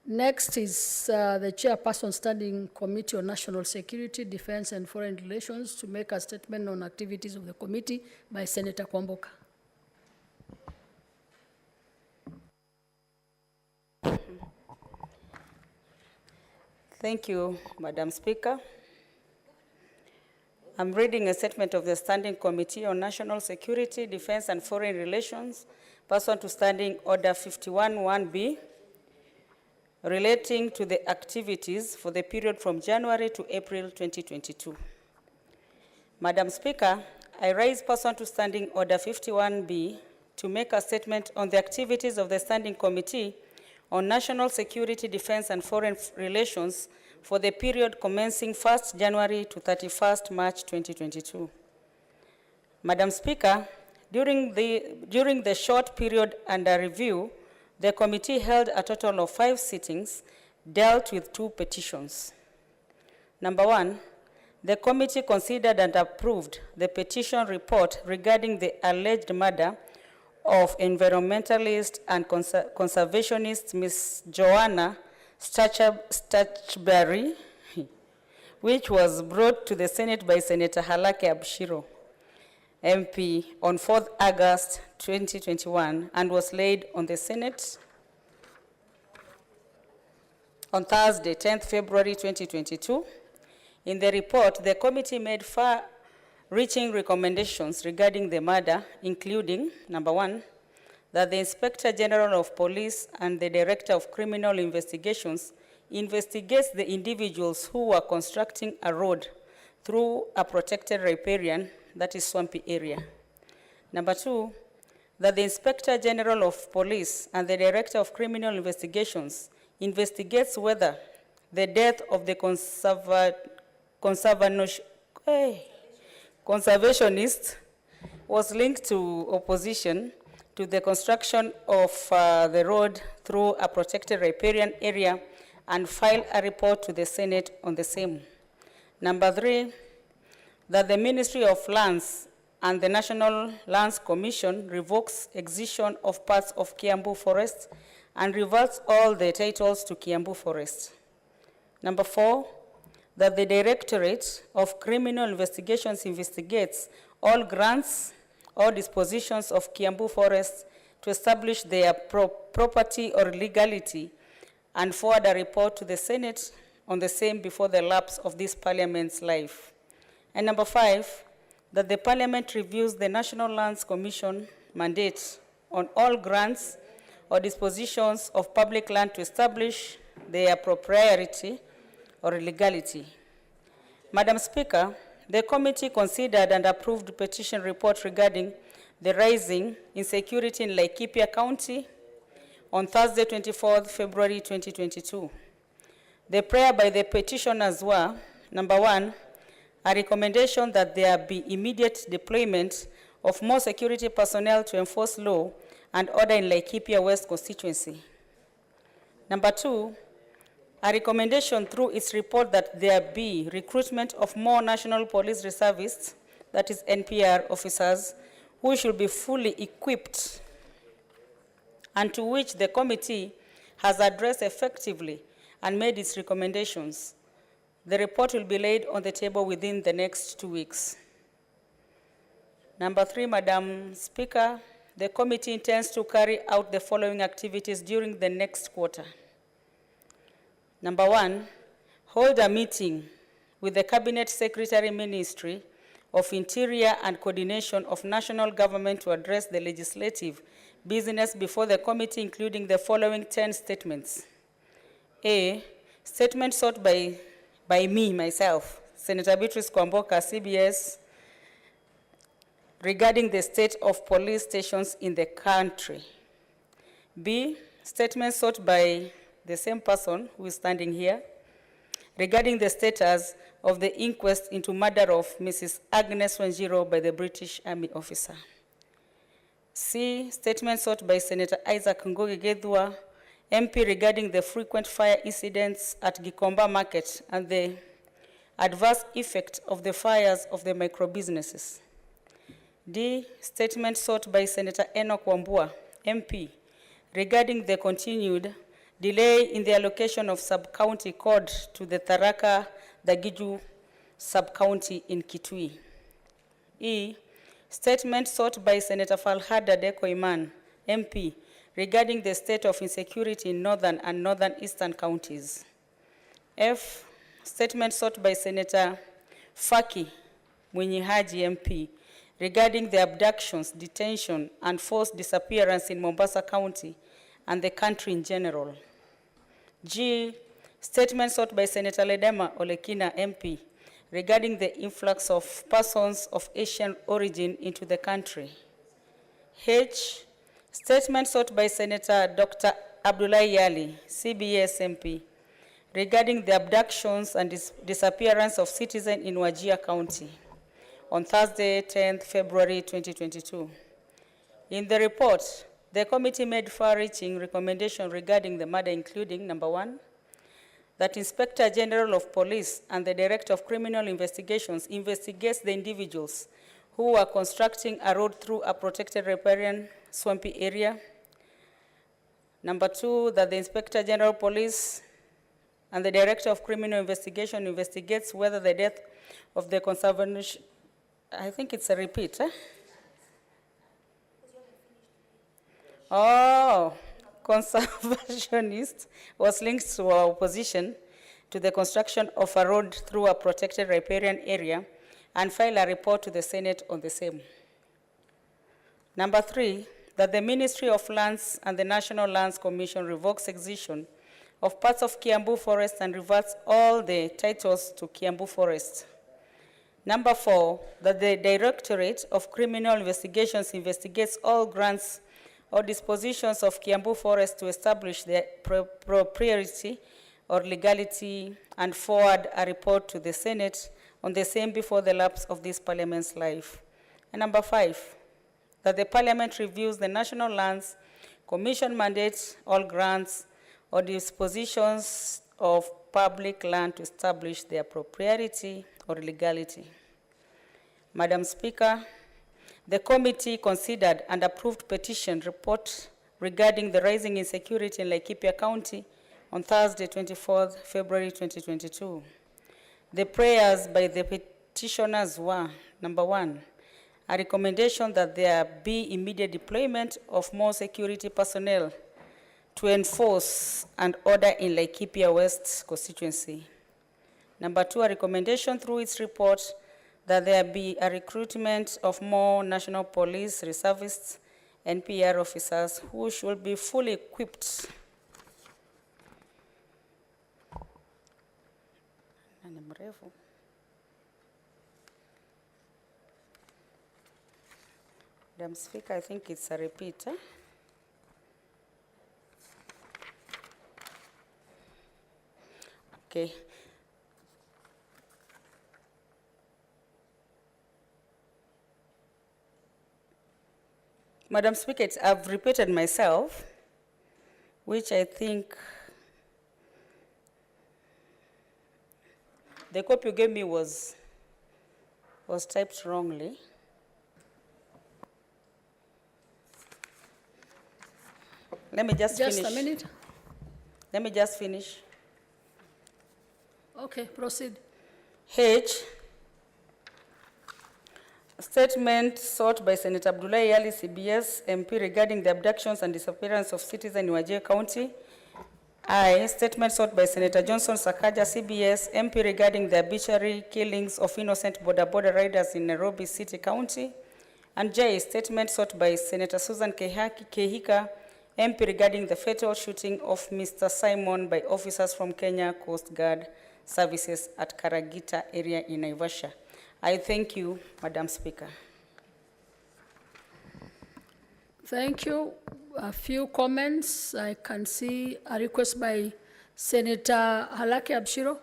Next is the Chairperson Standing Committee on National Security, Defense and Foreign Relations to make a statement on activities of the committee by Senator Kwamboka. Thank you, Madam Speaker. I'm reading a statement of the Standing Committee on National Security, Defense and Foreign Relations, pursuant to Standing Order 51-1B, relating to the activities for the period from January to April 2022. Madam Speaker, I rise pursuant to Standing Order 51B to make a statement on the activities of the Standing Committee on National Security, Defense and Foreign Relations for the period commencing 1st January to 31st March 2022. Madam Speaker, during the short period under review, the committee held a total of 5 sittings, dealt with 2 petitions. Number 1, the committee considered and approved the petition report regarding the alleged murder of environmentalist and conservationist Ms. Joanna Stachberry, which was brought to the Senate by Senator Halake Abshiro, MP, on 4th August 2021 and was laid on the Senate on Thursday, 10th February 2022. In the report, the committee made far-reaching recommendations regarding the murder, including, number 1, that the Inspector General of Police and the Director of Criminal Investigations investigates the individuals who were constructing a road through a protected riparian, that is swampy area. Number 2, that the Inspector General of Police and the Director of Criminal Investigations investigates whether the death of the conservationist was linked to opposition to the construction of the road through a protected riparian area and file a report to the Senate on the same. Number 3, that the Ministry of Lands and the National Lands Commission revokes excision of parts of Kiambu Forest and reverts all the titles to Kiambu Forest. Number 4, that the Directorate of Criminal Investigations investigates all grants or dispositions of Kiambu Forest to establish their property or legality and forward a report to the Senate on the same before the lapse of this Parliament's life. And number 5, that the Parliament reviews the National Lands Commission mandate on all grants or dispositions of public land to establish their propriety or legality. Madam Speaker, the committee considered and approved the petition report regarding the rising insecurity in Laikipia County on Thursday, 24th February 2022. The prayer by the petitioners were, number 1, a recommendation that there be immediate deployment of more security personnel to enforce law and order in Laikipia West constituency. Number 2, a recommendation through its report that there be recruitment of more National Police Reservists, that is NPR officers, who should be fully equipped and to which the committee has addressed effectively and made its recommendations. The report will be laid on the table within the next 2 weeks. Number 3, Madam Speaker, the committee intends to carry out the following activities during the next quarter. Number 1, hold a meeting with the Cabinet Secretary Ministry of Interior and Coordination of National Government to address the legislative business before the committee, including the following 10 statements. A, statement sought by me, myself, Senator Beatrice Kwamboka, CBS, regarding the state of police stations in the country. B, statement sought by the same person who is standing here regarding the status of the inquest into murder of Mrs. Agnes Wanjiru by the British Army officer. C, statement sought by Senator Isaac Ngoge Gethua, MP, regarding the frequent fire incidents at Gikomba Market and the adverse effect of the fires of the micro-businesses. D, statement sought by Senator Enoch Wambua, MP, regarding the continued delay in the allocation of sub-county code to the Tharaka-Dagiju sub-county in Kitui. E, statement sought by Senator Falhada Deko Iman, MP, regarding the state of insecurity in northern and northeastern counties. F, statement sought by Senator Faki Mwinyihaji, MP, regarding the abductions, detention, and forced disappearance in Mombasa County and the country in general. G, statement sought by Senator Ledema Olekina, MP, regarding the influx of persons of Asian origin into the country. H, statement sought by Senator Dr. Abdullahi Yali, CBS MP, regarding the abductions and disappearance of citizens in Wajir County on Thursday, 10th February 2022. In the report, the committee made far-reaching recommendations regarding the matter, including, number 1, that Inspector General of Police and the Director of Criminal Investigations investigates the individuals who are constructing a road through a protected riparian swampy area. Number 2, that the Inspector General of Police and the Director of Criminal Investigation investigates whether the death of the conservation, I think it's a repeat, eh? Oh, conservationist was linked to our opposition to the construction of a road through a protected riparian area and file a report to the Senate on the same. Number 3, that the Ministry of Lands and the National Lands Commission revokes excision of parts of Kiambu Forest and reverts all the titles to Kiambu Forest. Number 4, that the Directorate of Criminal Investigations investigates all grants or dispositions of Kiambu Forest to establish their propriety or legality and forward a report to the Senate on the same before the lapse of this Parliament's life. And number 5, that the Parliament reviews the National Lands Commission mandates all grants or dispositions of public land to establish their propriety or legality. Madam Speaker, the committee considered and approved petition report regarding the rising insecurity in Laikipia County on Thursday, 24th February 2022. The prayers by the petitioners were, number 1, a recommendation that there be immediate deployment of more security personnel to enforce and order in Laikipia West constituency. Number 2, a recommendation through its report that there be a recruitment of more National Police Reservists, NPR officers who should be fully equipped Madam Speaker, I think it's a repeat. Eh? Okay. Madam Speaker, I've repeated myself, which I think the copy you gave me was typed wrongly. Let me just finish. Just a minute. Let me just finish. Okay, proceed. H, statement sought by Senator Abdullahi Ali, CBS MP, regarding the abductions and disappearance of citizens in Wajir County. I, statement sought by Senator Johnson Sakaja, CBS MP, regarding the arbitrary killings of innocent border riders in Nairobi City County. And J, statement sought by Senator Susan Kehika, MP, regarding the fatal shooting of Mr. Simon by officers from Kenya Coast Guard Services at Karagita area in Naivasha. I thank you, Madam Speaker. Thank you. A few comments. I can see a request by Senator Halaki Abshiro.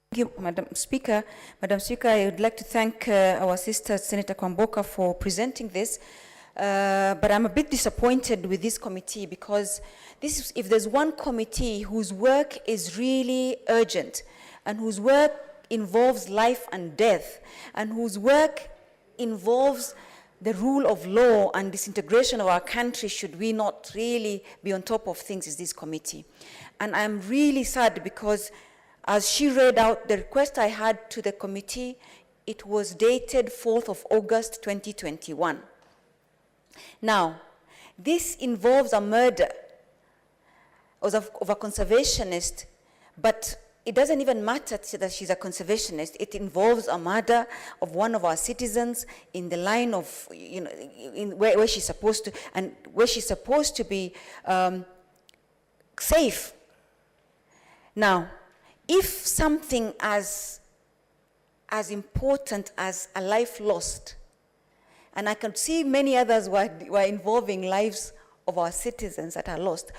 Thank you, Madam Speaker. Madam Speaker, I would like to thank our sister, Senator Kwamboka, for presenting this. But I'm a bit disappointed with this committee because if there's one committee whose work is really urgent and whose work involves life and death and whose work involves the rule of law and disintegration of our country, should we not really be on top of things, is this committee. And I'm really sad because as she read out the request I had to the committee, it was dated 4th of August 2021. Now, this involves a murder of a conservationist, but it doesn't even matter that she's a conservationist. It involves a murder of one of our citizens in the line of, you know, where she's supposed to, and where she's supposed to be safe. Now, if something as important as a life lost, and I can see many others were involving lives of our citizens that are lost,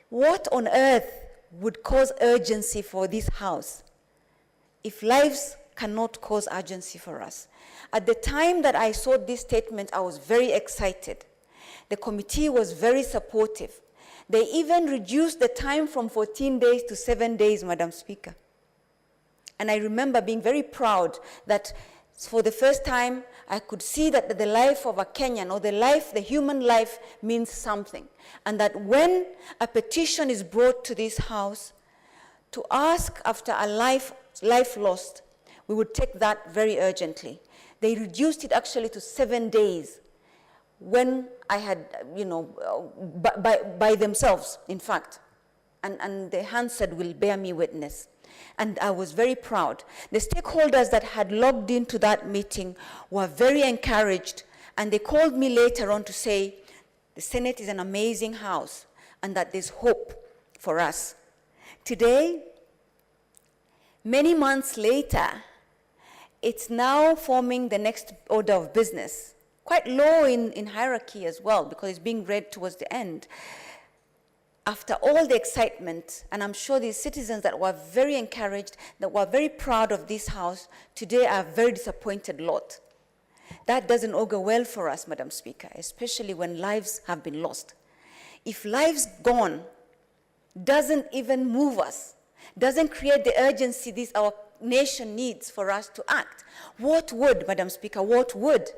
what on earth would cause urgency for this House if lives cannot cause urgency for us? At the time that I saw this statement, I was very excited. The committee was very supportive. They even reduced the time from 14 days to 7 days, Madam Speaker. And I remember being very proud that for the first time, I could see that the life of a Kenyan, or the human life, means something. And that when a petition is brought to this House to ask after a life lost, we would take that very urgently. They reduced it actually to 7 days when I had, by themselves, in fact. And the Hansard will bear me witness. And I was very proud. The stakeholders that had logged into that meeting were very encouraged, and they called me later on to say, the Senate is an amazing house, and that there's hope for us. Today, many months later, it's now forming the next order of business, quite low in hierarchy as well, because it's being read towards the end. After all the excitement, and I'm sure these citizens that were very encouraged, that were very proud of this House, today are a very disappointed lot. That doesn't augur well for us, Madam Speaker, especially when lives have been lost. If lives gone doesn't even move us, doesn't create the urgency our nation needs for us to act, what would, Madam Speaker, what would?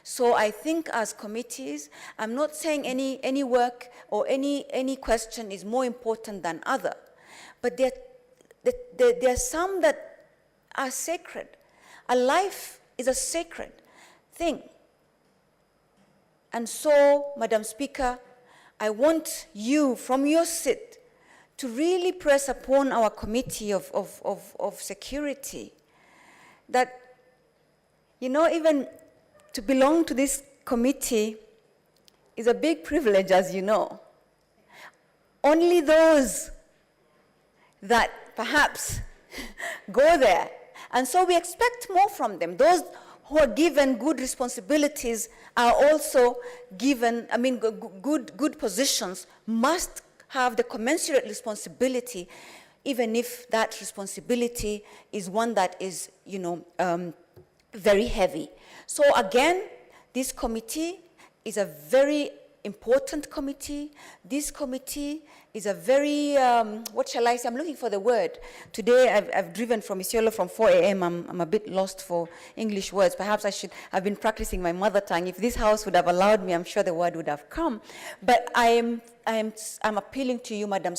So I think as committees, I'm not saying any work or any question is more important than other, but there are some that are sacred. A life is a sacred thing. And so, Madam Speaker, I want you, from your seat, to really press upon our committee of security that, even to belong to this committee is a big privilege, as you know. Only those that perhaps go there. And so we expect more from them. Those who are given good responsibilities are also given, good positions, must have the commensurate responsibility, even if that responsibility is one that is, very heavy. So again, this committee is a very important committee. This committee is a very, what shall I say? I'm looking for the word. Today I've driven from Isiolo from 4 a.m. I'm a bit lost for English words. Perhaps I've been practicing my mother tongue. If this house would have allowed me, I'm sure the word would have come. But I'm appealing to you, Madam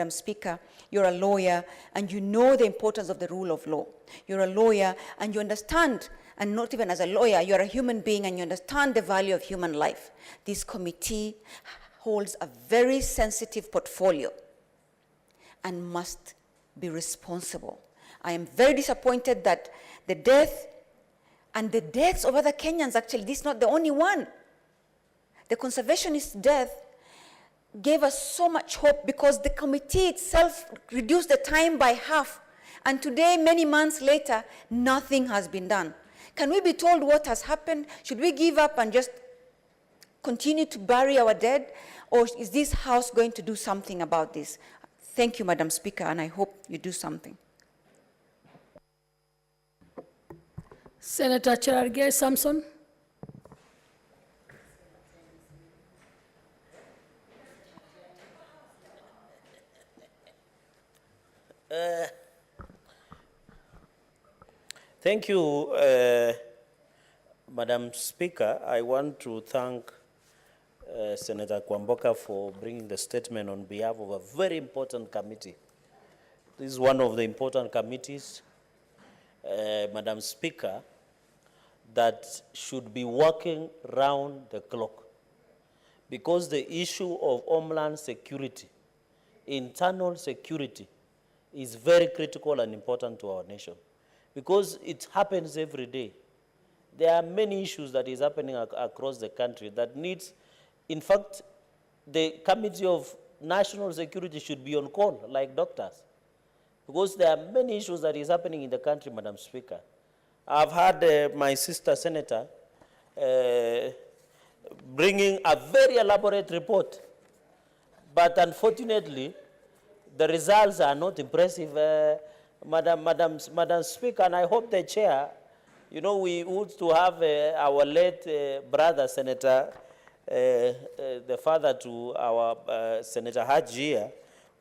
Speaker. You're a lawyer and you know the importance of the rule of law. You're a lawyer and you understand, and not even as a lawyer, you're a human being and you understand the value of human life. This committee holds a very sensitive portfolio and must be responsible. I am very disappointed that the death and the deaths of other Kenyans, actually, this is not the only one. The conservationist death gave us so much hope because the committee itself reduced the time by half. And today, many months later, nothing has been done. Can we be told what has happened? Should we give up and just continue to bury our dead? Or is this House going to do something about this? Thank you, Madam Speaker, and I hope you do something. Senator Cherargei Samson. Thank you, Madam Speaker. I want to thank Senator Kwamboka for bringing the statement on behalf of a very important committee. This is one of the important committees, Madam Speaker, that should be working round the clock. Because the issue of homeland security, internal security, is very critical and important to our nation. Because it happens every day. There are many issues that is happening across the country that needs, in fact, the Committee of National Security should be on call, like doctors. Because there are many issues that is happening in the country, Madam Speaker. I've had my sister senator bringing a very elaborate report, but unfortunately, the results are not impressive, Madam Speaker, and I hope the chair, you know, we would to have our late brother, Senator, the father to our Senator Hajia,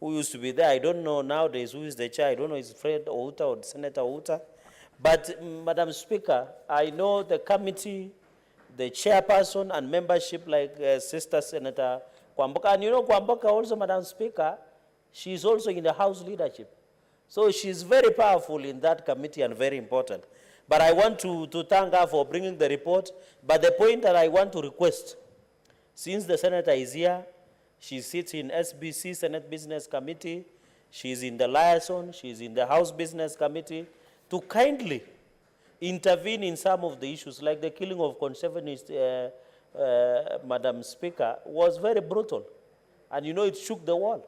who used to be there. I don't know nowadays who is the chair. I don't know, is Fred Outa or Senator Outa. But, Madam Speaker, I know the committee, the chairperson and membership like Sister Senator Kwamboka. And you know Kwamboka also, Madam Speaker, she's also in the House leadership. So she's very powerful in that committee and very important. But I want to thank her for bringing the report. But the point that I want to request, since the senator is here, she sits in SBC, Senate Business Committee, she's in the liaison, she's in the House Business Committee, to kindly intervene in some of the issues, like the killing of conservationists, Madam Speaker, was very brutal. And you know, it shook the world.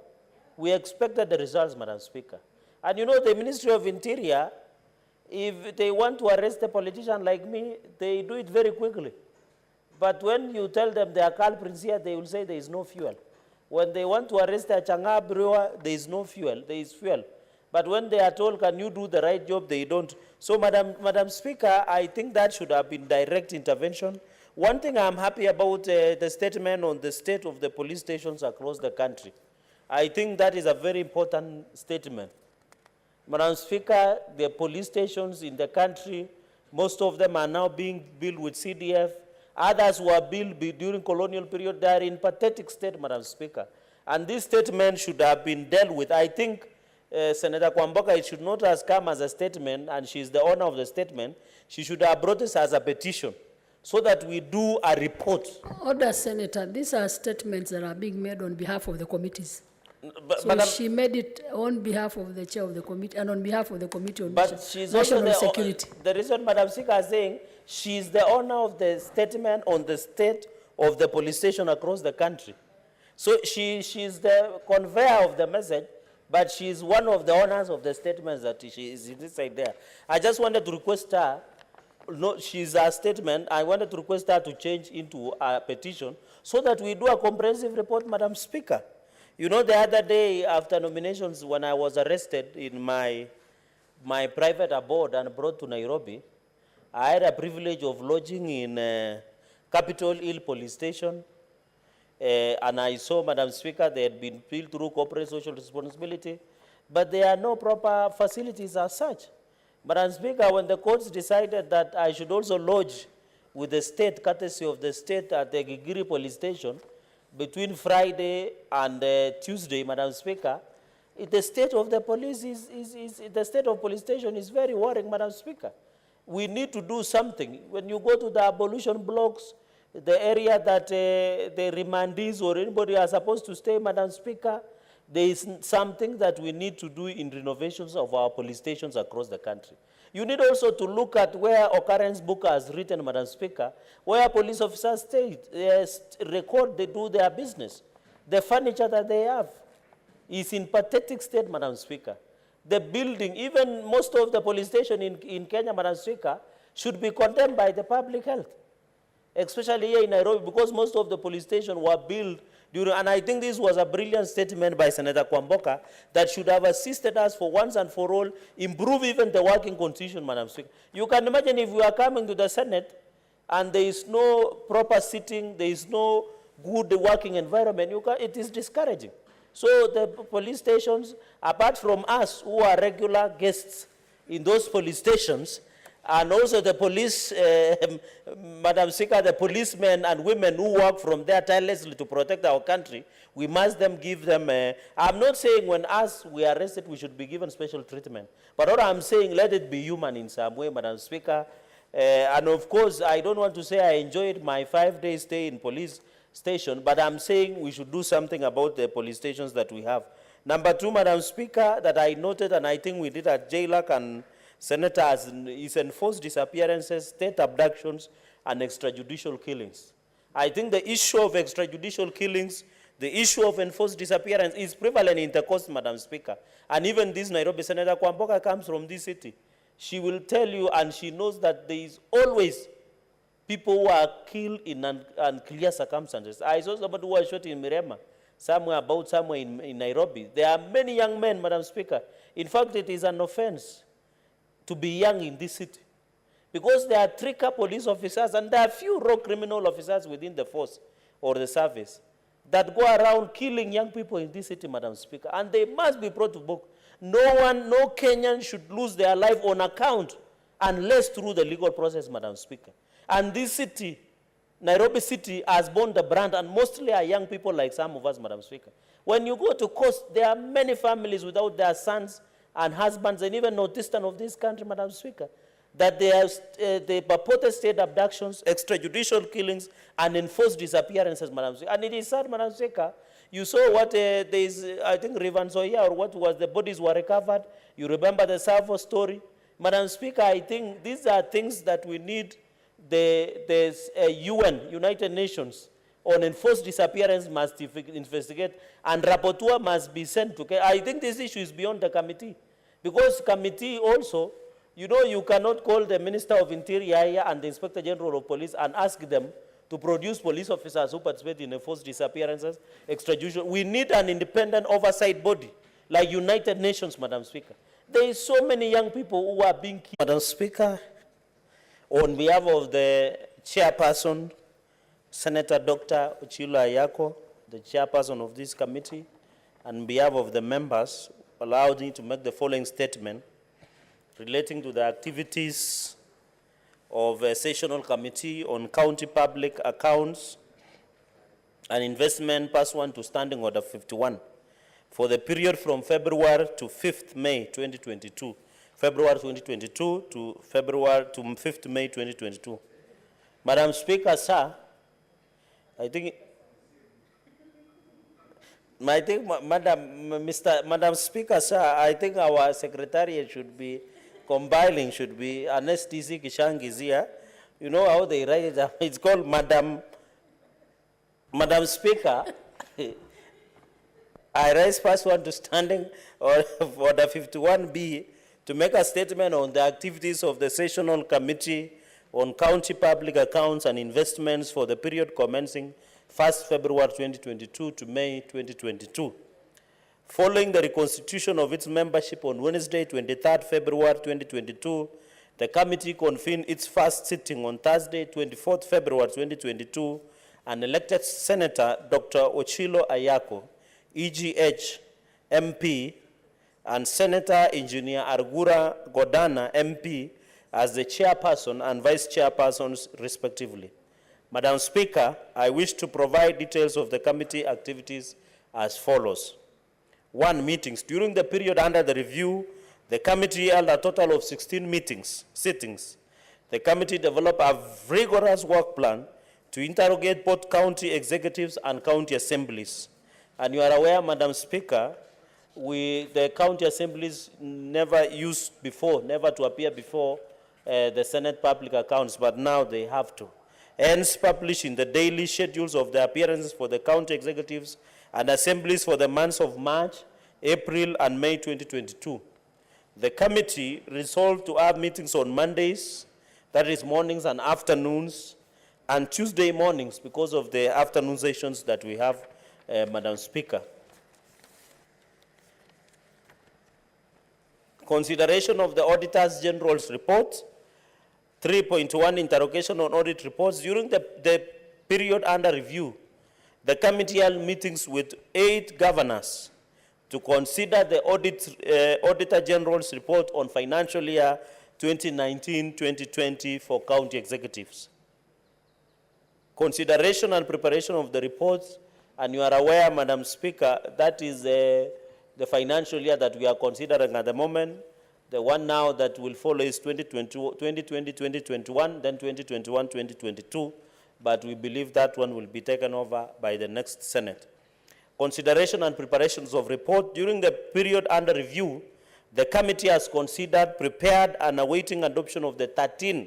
We expected the results, Madam Speaker. And you know, the Ministry of Interior, if they want to arrest a politician like me, they do it very quickly. But when you tell them they are culprits here, they will say there is no fuel. When they want to arrest a Changa brewer, there is no fuel, there is fuel. But when they are told, can you do the right job, they don't. So, Madam Speaker, I think that should have been direct intervention. One thing I'm happy about the statement on the state of the police stations across the country. I think that is a very important statement. Madam Speaker, the police stations in the country, most of them are now being built with CDF. Others were built during colonial period. They are in pathetic state, Madam Speaker. And this statement should have been dealt with. I think Senator Kwamboka, it should not have come as a statement, and she's the owner of the statement. She should have brought this as a petition so that we do a report. Order, Senator. These are statements that are being made on behalf of the committees. But she made it on behalf of the chair of the committee and on behalf of the Committee on she's National also Security. The reason Madam Speaker is saying she's the owner of the statement on the state of the police station across the country. So she's the conveyor of the message, but she's one of the owners of the statements that she is inside there. I just wanted to request her, no, she's a statement, I wanted to request her to change into a petition so that we do a comprehensive report, Madam Speaker. You know, the other day after nominations, when I was arrested in my private abode and brought to Nairobi, I had a privilege of lodging in Capitol Hill Police Station, and I saw, Madam Speaker, they had been built through corporate social responsibility, but there are no proper facilities as such. Madam Speaker, when the courts decided that I should also lodge with the state, courtesy of the state at the Gigiri Police Station, between Friday and Tuesday, Madam Speaker, the state of the police the state of police station is very worrying, Madam Speaker. We need to do something. When you go to the abolition blocks, the area that the remandees or anybody are supposed to stay, Madam Speaker, there is something that we need to do in renovations of our police stations across the country. You need also to look at where occurrence book has written, Madam Speaker, where police officers stay, record, they do their business. The furniture that they have is in pathetic state, Madam Speaker. The building, even most of the police station in Kenya, Madam Speaker, should be condemned by the public health, especially here in Nairobi, because most of the police stations were built during, and I think this was a brilliant statement by Senator Kwamboka that should have assisted us for once and for all, improve even the working condition, Madam Speaker. You can imagine if we are coming to the Senate and there is no proper sitting, there is no good working environment, it is discouraging. So the police stations, apart from us who are regular guests in those police stations, and also the police, Madam Speaker, the policemen and women who work from there tirelessly to protect our country, we must give them, I'm not saying when we are arrested, we should be given special treatment. But what I'm saying, let it be human in some way, Madam Speaker. And of course, I don't want to say I enjoyed my 5-day stay in police station, but I'm saying we should do something about the police stations that we have. Number 2, Madam Speaker, that I noted, and I think we did at JLAC and Senators, is enforced disappearances, state abductions, and extrajudicial killings. I think the issue of extrajudicial killings, the issue of enforced disappearance is prevalent in the coast, Madam Speaker. And even this Nairobi Senator Kwamboka comes from this city. She will tell you, and she knows that there is always people who are killed in unclear circumstances. I saw somebody who was shot in Mirema, somewhere in Nairobi. There are many young men, Madam Speaker. In fact, it is an offense to be young in this city, because there are tricker police officers and there are few raw criminal officers within the force or the service that go around killing young people in this city, Madam Speaker, and they must be brought to book. No Kenyan should lose their life on account unless through the legal process, Madam Speaker. And this city, Nairobi City, has borne the brand, and mostly are young people like some of us, Madam Speaker. When you go to coast, there are many families without their sons and husbands, and even northeastern of this country, Madam Speaker, that they purported state abductions, extrajudicial killings, and enforced disappearances, Madam Speaker. And it is sad, Madam Speaker. You saw what there is, I think, Rivansoya, or what was the bodies were recovered. You remember the Savo story. Madam Speaker, I think these are things that we need the UN, United Nations, on enforced disappearance must investigate, and rapporteur must be sent to. I think this issue is beyond the committee, because committee also, you know, you cannot call the Minister of Interior here and the Inspector General of Police and ask them to produce police officers who participate in enforced disappearances, extrajudicial. We need an independent oversight body, like United Nations, Madam Speaker. There is so many young people who are being killed. Madam Speaker, on behalf of the chairperson, Senator Dr. Ochilo Ayako, the chairperson of this committee, and on behalf of the members, allowed me to make the following statement relating to the activities of a sessional committee on county public accounts and investment pursuant to Standing Order 51 for the period from February to 5th May 2022. February 2022 to 5th May 2022. Madam Speaker, sir, I think Madam Speaker, sir, I think our secretariat should be compiling, should be Anestesi Kishangi's here. You know how they write it? It's called Madam Speaker. I raise pursuant to Standing Order 51B to make a statement on the activities of the sessional committee on county public accounts and investments for the period commencing 1st February 2022 to May 2022. Following the reconstitution of its membership on Wednesday, 23rd February 2022, the committee convened its first sitting on Thursday, 24th February 2022, and elected Senator Dr. Ochilo Ayako, EGH, MP, and Senator Engineer Argura Godana, MP, as the chairperson and vice chairpersons, respectively. Madam Speaker, I wish to provide details of the committee activities as follows. 1. Meetings. During the period under the review, the committee held a total of 16 sittings. The committee developed a rigorous work plan to interrogate both county executives and county assemblies. And you are aware, Madam Speaker, the county assemblies never to appear before the Senate public accounts, but now they have to. Hence, publishing the daily schedules of the appearances for the county executives and assemblies for the months of March, April, and May 2022. The committee resolved to have meetings on Mondays, that is mornings and afternoons, and Tuesday mornings because of the afternoon sessions that we have, Madam Speaker. Consideration of the Auditor General's report. 3.1 Interrogation on audit reports. During the period under review, the committee held meetings with 8 governors to consider the Auditor General's report on financial year 2019-2020 for county executives. Consideration and preparation of the reports, and you are aware, Madam Speaker, that is the financial year that we are considering at the moment. The one now that will follow is 2020-2021, then 2021-2022, but we believe that one will be taken over by the next Senate. Consideration and preparations of report. During the period under review, the committee has considered, prepared, and awaiting adoption of the 13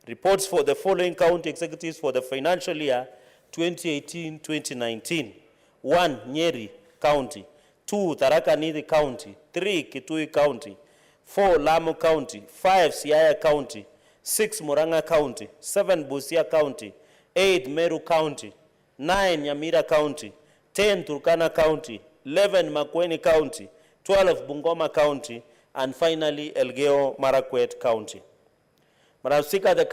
reports for the following county executives for the financial year 2018-2019. 1. Nyeri County. 2. Tharaka Nithi County. 3. Kitui County. 4. Lamu County. 5. Siaya County. 6. Murang'a County. 7. Busia County. 8. Meru County. 9. Nyamira County. 10. Turkana County. 11. Makueni County. 12. Bungoma County. And finally, Elgeyo Marakwet County. Madam Speaker, the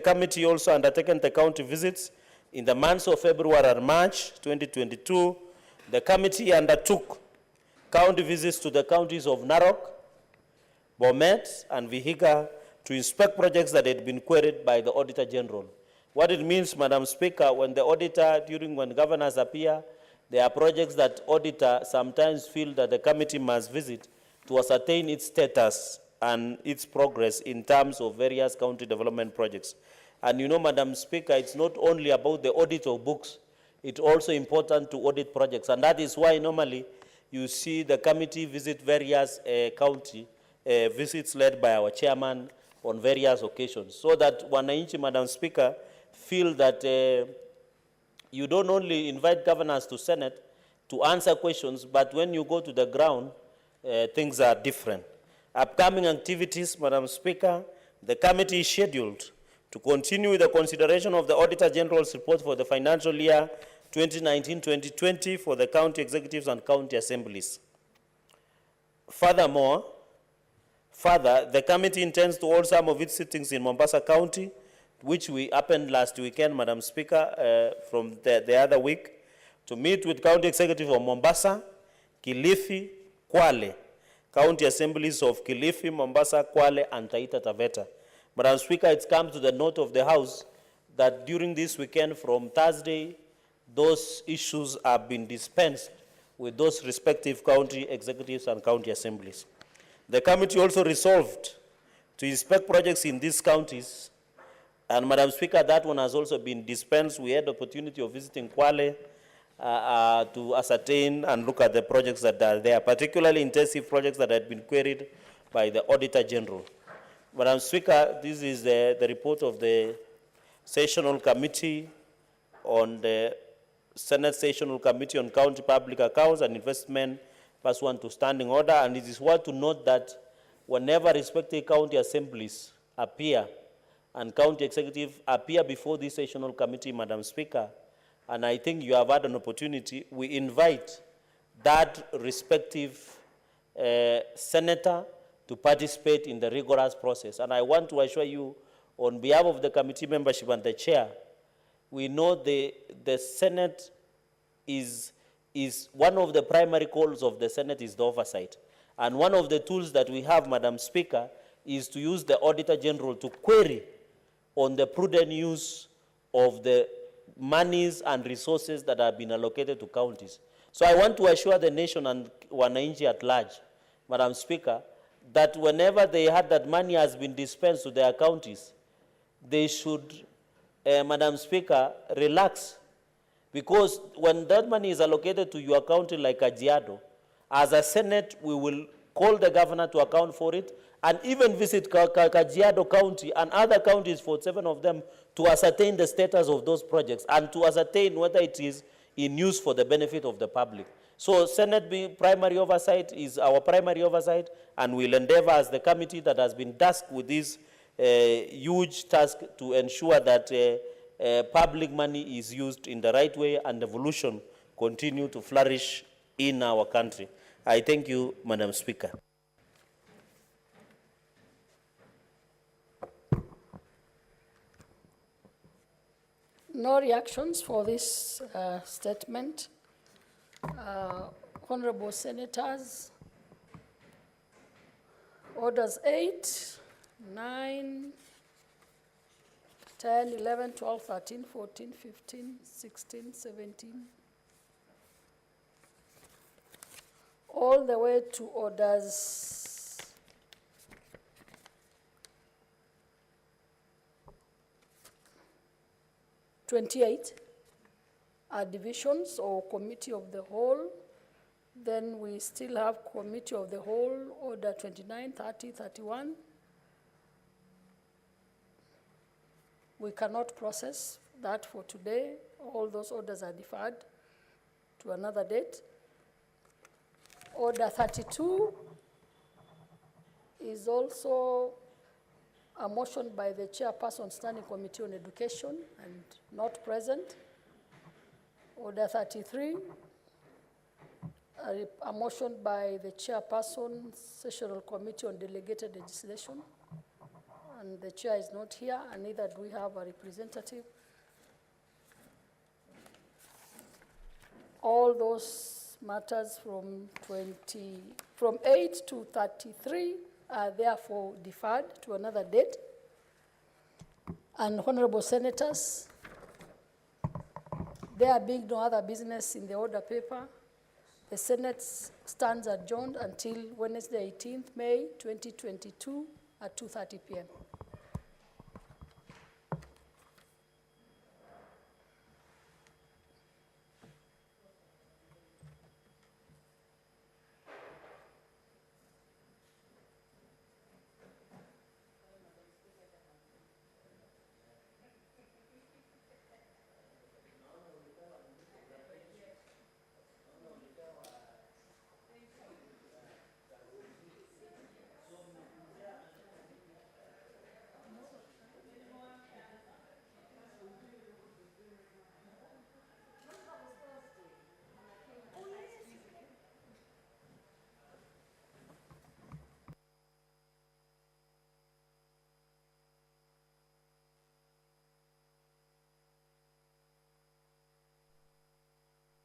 committee also undertaken the county visits in the months of February and March 2022. The committee undertook county visits to the counties of Narok, Bomet, and Vihiga to inspect projects that had been queried by the Auditor General. What it means, Madam Speaker, when governors appear, there are projects that auditor sometimes feel that the committee must visit to ascertain its status and its progress in terms of various county development projects. And you know, Madam Speaker, it's not only about the audit of books, it's also important to audit projects. And that is why normally you see the committee visit various county visits led by our chairman on various occasions, so that wananchi, Madam Speaker, feel that you don't only invite governors to Senate to answer questions, but when you go to the ground, things are different. Upcoming activities, Madam Speaker, the committee is scheduled to continue with the consideration of the Auditor General's report for the financial year 2019-2020 for the county executives and county assemblies. Further, the committee intends to hold some of its sittings in Mombasa County, which happened last weekend, Madam Speaker, from the other week, to meet with county executive of Mombasa, Kilifi, Kwale, county assemblies of Kilifi, Mombasa, Kwale, and Taita Taveta. Madam Speaker, it's come to the note of the House that during this weekend from Thursday, those issues have been dispensed with those respective county executives and county assemblies. The committee also resolved to inspect projects in these counties, and Madam Speaker, that one has also been dispensed. We had the opportunity of visiting Kwale to ascertain and look at the projects that are there, particularly intensive projects that had been queried by the Auditor General. Madam Speaker, this is the report of the Sessional Committee on the Senate Sessional Committee on County Public Accounts and Investment pursuant to standing order, and it is worth to note that whenever respective county assemblies appear and county executives appear before this Sessional Committee, Madam Speaker, and I think you have had an opportunity, we invite that respective senator to participate in the rigorous process. And I want to assure you, on behalf of the committee membership and the chair, we know the Senate is one of the primary goals of the Senate is the oversight. And one of the tools that we have, Madam Speaker, is to use the Auditor General to query on the prudent use of the monies and resources that have been allocated to counties. So I want to assure the nation and wananchi at large, Madam Speaker, that whenever they had that money has been dispensed to their counties, they should, Madam Speaker, relax. Because when that money is allocated to your county like Kajiado, as a Senate, we will call the governor to account for it and even visit Kajiado County and other counties, 47 of them, to ascertain the status of those projects and to ascertain whether it is in use for the benefit of the public. So Senate primary oversight is our primary oversight, and we'll endeavor as the committee that has been tasked with this huge task to ensure that public money is used in the right way and evolution continue to flourish in our country. I thank you, Madam Speaker. No reactions for this statement. Honorable Senators, Orders 8, 9, 10, 11, 12, 13, 14, 15, 16, 17, all the way to Orders 28 are divisions or committee of the whole. Then we still have committee of the whole, Order 29, 30, 31. We cannot process that for today. All those orders are deferred to another date. Order 32 is also a motion by the chairperson Standing Committee on Education and not present. Order 33, a motion by the chairperson Sessional Committee on Delegated Legislation, and the chair is not here, and neither do we have a representative. All those matters from 8 to 33 are therefore deferred to another date. And honorable senators, there being no other business in the order paper, the Senate stands adjourned until Wednesday, 18th May 2022 at 2:30 p.m.